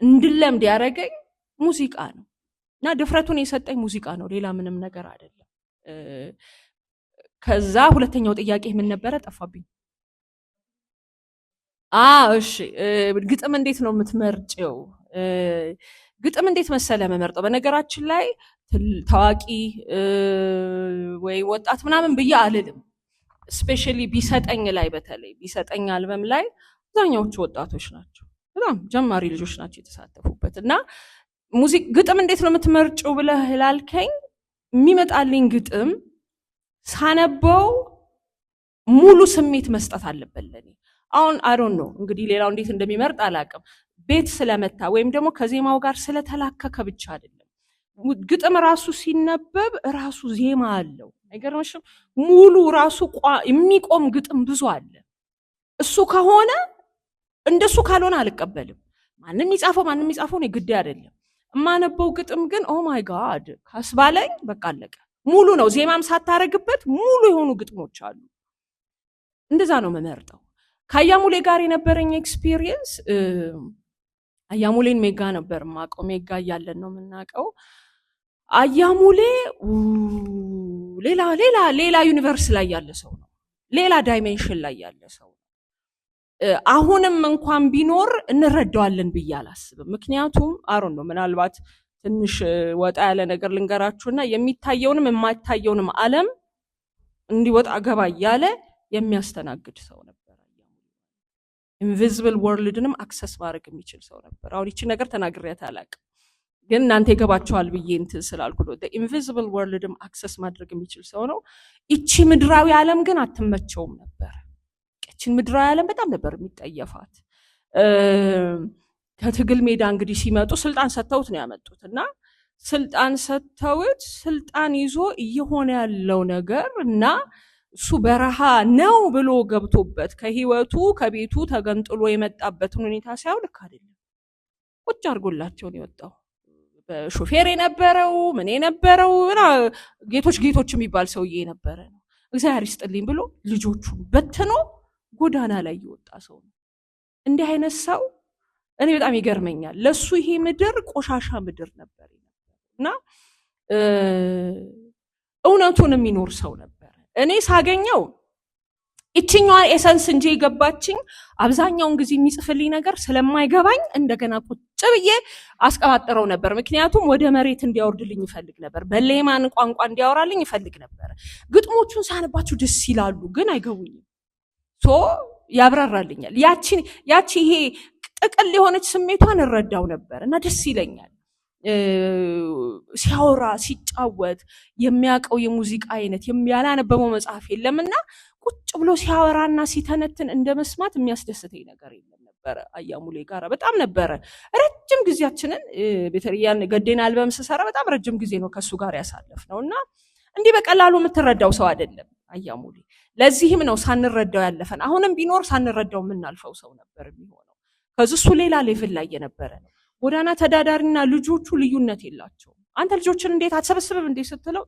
እንድለምድ ያደረገኝ ሙዚቃ ነው እና ድፍረቱን የሰጠኝ ሙዚቃ ነው፣ ሌላ ምንም ነገር አይደለም። ከዛ ሁለተኛው ጥያቄ ምን ነበረ? ጠፋብኝ። እሺ፣ ግጥም እንዴት ነው የምትመርጭው? ግጥም እንዴት መሰለ መመርጠው? በነገራችን ላይ ታዋቂ ወይ ወጣት ምናምን ብዬ አልልም። ስፔሻሊ ቢሰጠኝ ላይ በተለይ ቢሰጠኝ አልበም ላይ አብዛኛዎቹ ወጣቶች ናቸው፣ በጣም ጀማሪ ልጆች ናቸው የተሳተፉበት። እና ግጥም እንዴት ነው የምትመርጪው ብለህ ላልከኝ የሚመጣልኝ ግጥም ሳነበው ሙሉ ስሜት መስጠት አለበት ለኔ። አሁን አይ ዶንት ኖ እንግዲህ ሌላው እንዴት እንደሚመርጥ አላውቅም። ቤት ስለመታ ወይም ደግሞ ከዜማው ጋር ስለተላከከ ብቻ አይደለም። ግጥም ራሱ ሲነበብ ራሱ ዜማ አለው። አይገርምሽም? ሙሉ ራሱ የሚቆም ግጥም ብዙ አለ። እሱ ከሆነ እንደሱ ካልሆነ አልቀበልም። ማንም ይጻፈው ነው ግድ አይደለም። የማነበው ግጥም ግን ኦ ማይ ጋድ ካስባለኝ በቃ አለቀ። ሙሉ ነው፣ ዜማም ሳታረግበት ሙሉ የሆኑ ግጥሞች አሉ። እንደዛ ነው መመርጠው። ከአያሙሌ ጋር የነበረኝ ኤክስፒሪየንስ አያሙሌን ሜጋ ነበር ማቀው። ሜጋ እያለን ነው የምናውቀው። አያሙሌ ሌላ ዩኒቨርስ ላይ ያለ ሰው ነው። ሌላ ዳይሜንሽን ላይ ያለ ሰው ነው። አሁንም እንኳን ቢኖር እንረዳዋለን ብዬ አላስብም። ምክንያቱም አሮን ነው ምናልባት ትንሽ ወጣ ያለ ነገር ልንገራችሁና የሚታየውንም የማይታየውንም ዓለም እንዲወጣ ገባ እያለ የሚያስተናግድ ሰው ነበር። ኢንቪዚብል ወርልድንም አክሰስ ማድረግ የሚችል ሰው ነበር። አሁን ይቺ ነገር ተናግሬያት አላውቅም፣ ግን እናንተ ይገባችኋል ብዬ እንትን ስላልኩ ነው። ኢንቪዚብል ወርልድም አክሰስ ማድረግ የሚችል ሰው ነው። ይቺ ምድራዊ ዓለም ግን አትመቸውም ነበር። ይቺን ምድራዊ ዓለም በጣም ነበር የሚጠየፋት። ከትግል ሜዳ እንግዲህ ሲመጡ ስልጣን ሰጥተውት ነው ያመጡት እና ስልጣን ሰጥተውት ስልጣን ይዞ እየሆነ ያለው ነገር እና እሱ በረሃ ነው ብሎ ገብቶበት ከህይወቱ ከቤቱ ተገንጥሎ የመጣበትን ሁኔታ ሳይሆን ልክ አይደለም። ቁጭ አድርጎላቸው ነው የወጣው። በሾፌር የነበረው ምን የነበረው ጌቶች የሚባል ሰውዬ የነበረ ነው። እግዚአብሔር ይስጥልኝ ብሎ ልጆቹን በትኖ ጎዳና ላይ የወጣ ሰው ነው። እንዲህ አይነት ሰው እኔ በጣም ይገርመኛል። ለሱ ይሄ ምድር ቆሻሻ ምድር ነበር እና እውነቱን የሚኖር ሰው ነበር። እኔ ሳገኘው እቺኛዋን ኤሰንስ እንጂ የገባችኝ አብዛኛውን ጊዜ የሚጽፍልኝ ነገር ስለማይገባኝ እንደገና ቁጭ ብዬ አስቀባጥረው ነበር። ምክንያቱም ወደ መሬት እንዲያወርድልኝ ይፈልግ ነበር። በሌማን ቋንቋ እንዲያወራልኝ ይፈልግ ነበር። ግጥሞቹን ሳነባቸው ደስ ይላሉ፣ ግን አይገቡኝም። ያብራራልኛል። ያቺ ይሄ ጥቅል የሆነች ስሜቷን እረዳው ነበር እና ደስ ይለኛል። ሲያወራ ሲጫወት የሚያውቀው የሙዚቃ አይነት ያላነበበው መጽሐፍ የለምና ቁጭ ብሎ ሲያወራና ሲተነትን እንደመስማት የሚያስደስተኝ ነገር የለም ነበር። አያሙሌ ጋራ በጣም ነበረ ረጅም ጊዜያችንን በተሪያን ገዴና አልበም ስሰራ በጣም ረጅም ጊዜ ነው ከሱ ጋር ያሳለፍነው እና እንዲህ በቀላሉ የምትረዳው ሰው አይደለም አያሙሌ። ለዚህም ነው ሳንረዳው ያለፈን። አሁንም ቢኖር ሳንረዳው የምናልፈው ሰው ነበር የሚሆነው። ከዚህ እሱ ሌላ ሌቭል ላይ የነበረ ነው። ጎዳና ተዳዳሪና ልጆቹ ልዩነት የላቸውም። አንተ ልጆችን እንዴት አትሰበስብም እንዴ ስትለው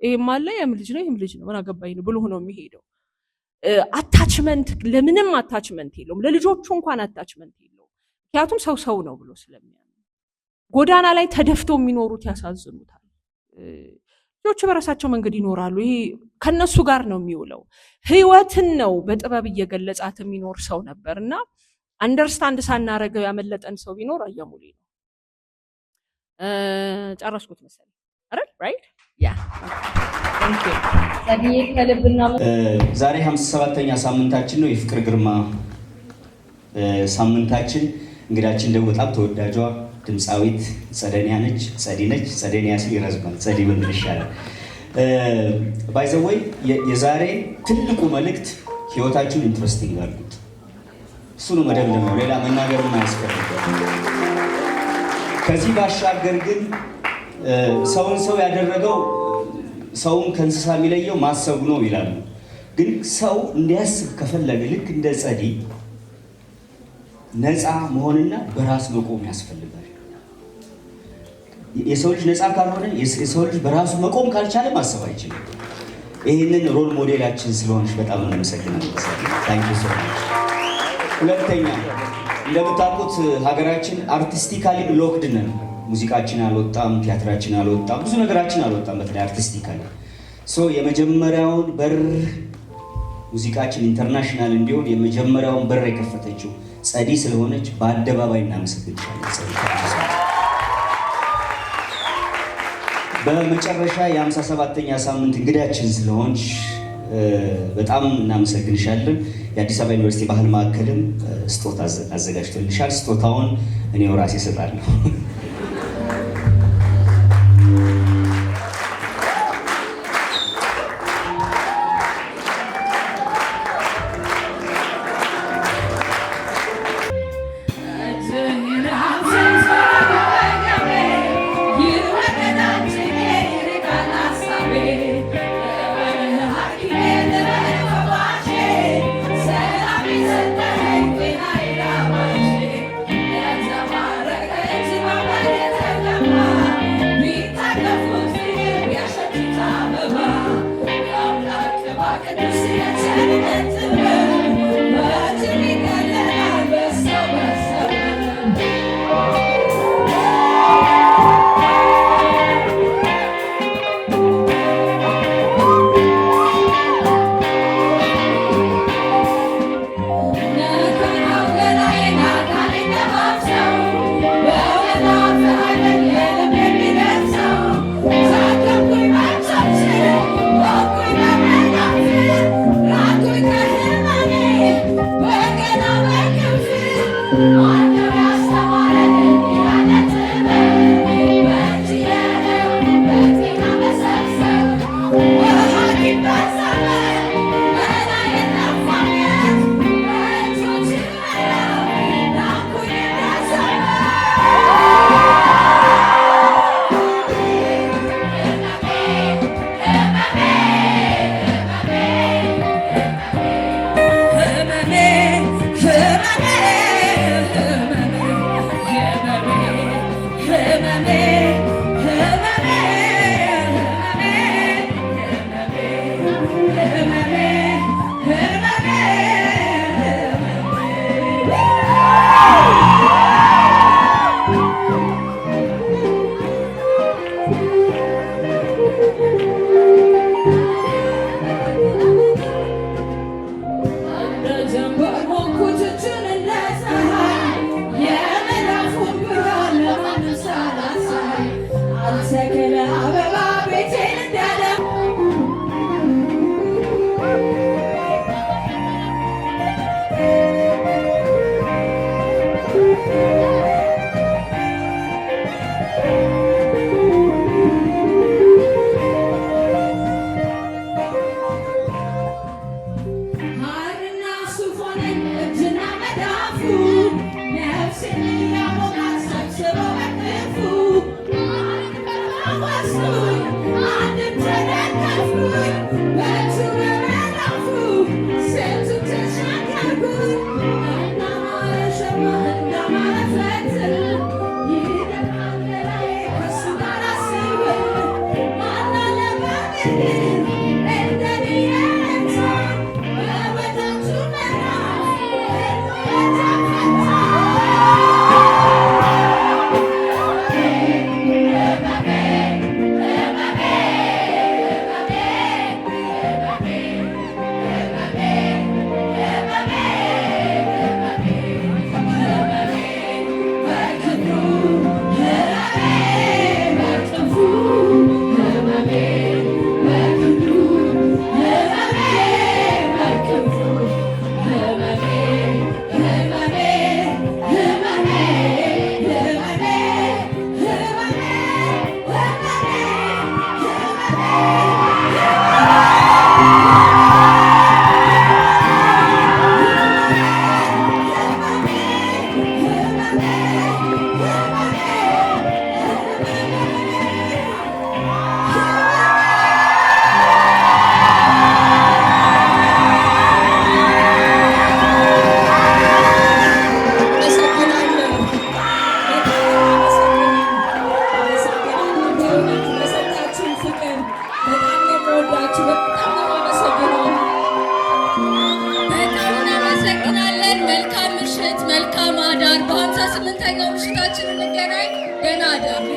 ይሄም አለ ያም ልጅ ነው ይሄም ልጅ ነው ምን አገባኝ ብሎ ነው የሚሄደው። አታችመንት ለምንም አታችመንት የለውም። ለልጆቹ እንኳን አታችመንት የለውም። ምክንያቱም ሰው ነው ብሎ ስለሚያምን። ጎዳና ላይ ተደፍተው የሚኖሩት ያሳዝኑታል። ልጆቹ በራሳቸው መንገድ ይኖራሉ። ይሄ ከነሱ ጋር ነው የሚውለው። ህይወትን ነው በጥበብ እየገለጻት የሚኖር ሰው ነበርና አንደርስታንድ ሳናረገው ያመለጠን ሰው ቢኖር አያሙሌ ነው። ጨረስኩት መሰለኝ አይደል? ራይት ያ ታንክ ዩ ታዲያ ከልብና
ዛሬ 57ኛ ሳምንታችን ነው የፍቅር ግርማ ሳምንታችን። እንግዳችን ደግሞ በጣም ተወዳጇ ድምፃዊት ጸደኒያ ነች። ጸደኒያ ሲል ይረዝማል። ጸዲ ብንል ይሻላል። ባይ ዘ ወይ የዛሬ ትልቁ መልእክት ህይወታችሁን ኢንትረስቲንግ አድርጉት። እሱ ነው መደምደሚያው። ሌላ መናገር አያስፈልግም። ከዚህ ባሻገር ግን ሰውን ሰው ያደረገው ሰውን ከእንስሳ የሚለየው ማሰቡ ነው ይላሉ። ግን ሰው እንዲያስብ ከፈለገ ልክ እንደ ጸዲ ነፃ መሆንና በራስ መቆም ያስፈልጋል። የሰው ልጅ ነፃ ካልሆነ የሰው ልጅ በራሱ መቆም ካልቻለ ማሰብ አይችልም። ይህንን ሮል ሞዴላችን ስለሆነች በጣም እናመሰግናለን። ታንክ ዩ ሶ ማች። ሁለተኛ እንደምታውቁት ሀገራችን አርቲስቲካሊ ሎክድ ነን። ሙዚቃችን አልወጣም፣ ቲያትራችን አልወጣም፣ ብዙ ነገራችን አልወጣም። በተለይ አርቲስቲካሊ የመጀመሪያውን በር ሙዚቃችን ኢንተርናሽናል እንዲሆን የመጀመሪያውን በር የከፈተችው ጸዲ ስለሆነች በአደባባይ እናመሰግናለን። በመጨረሻ የ57ኛ ሳምንት እንግዳችን ስለሆንሽ በጣም እናመሰግንሻለን። የአዲስ አበባ ዩኒቨርሲቲ ባህል ማዕከልም ስጦታ አዘጋጅቶልሻል። ስጦታውን እኔው ራሴ እሰጣለሁ።
መልካም ምሽት፣ መልካም አዳር። በ58ኛው ምሽታችን እንገናኝ። ደህና አዳሩ።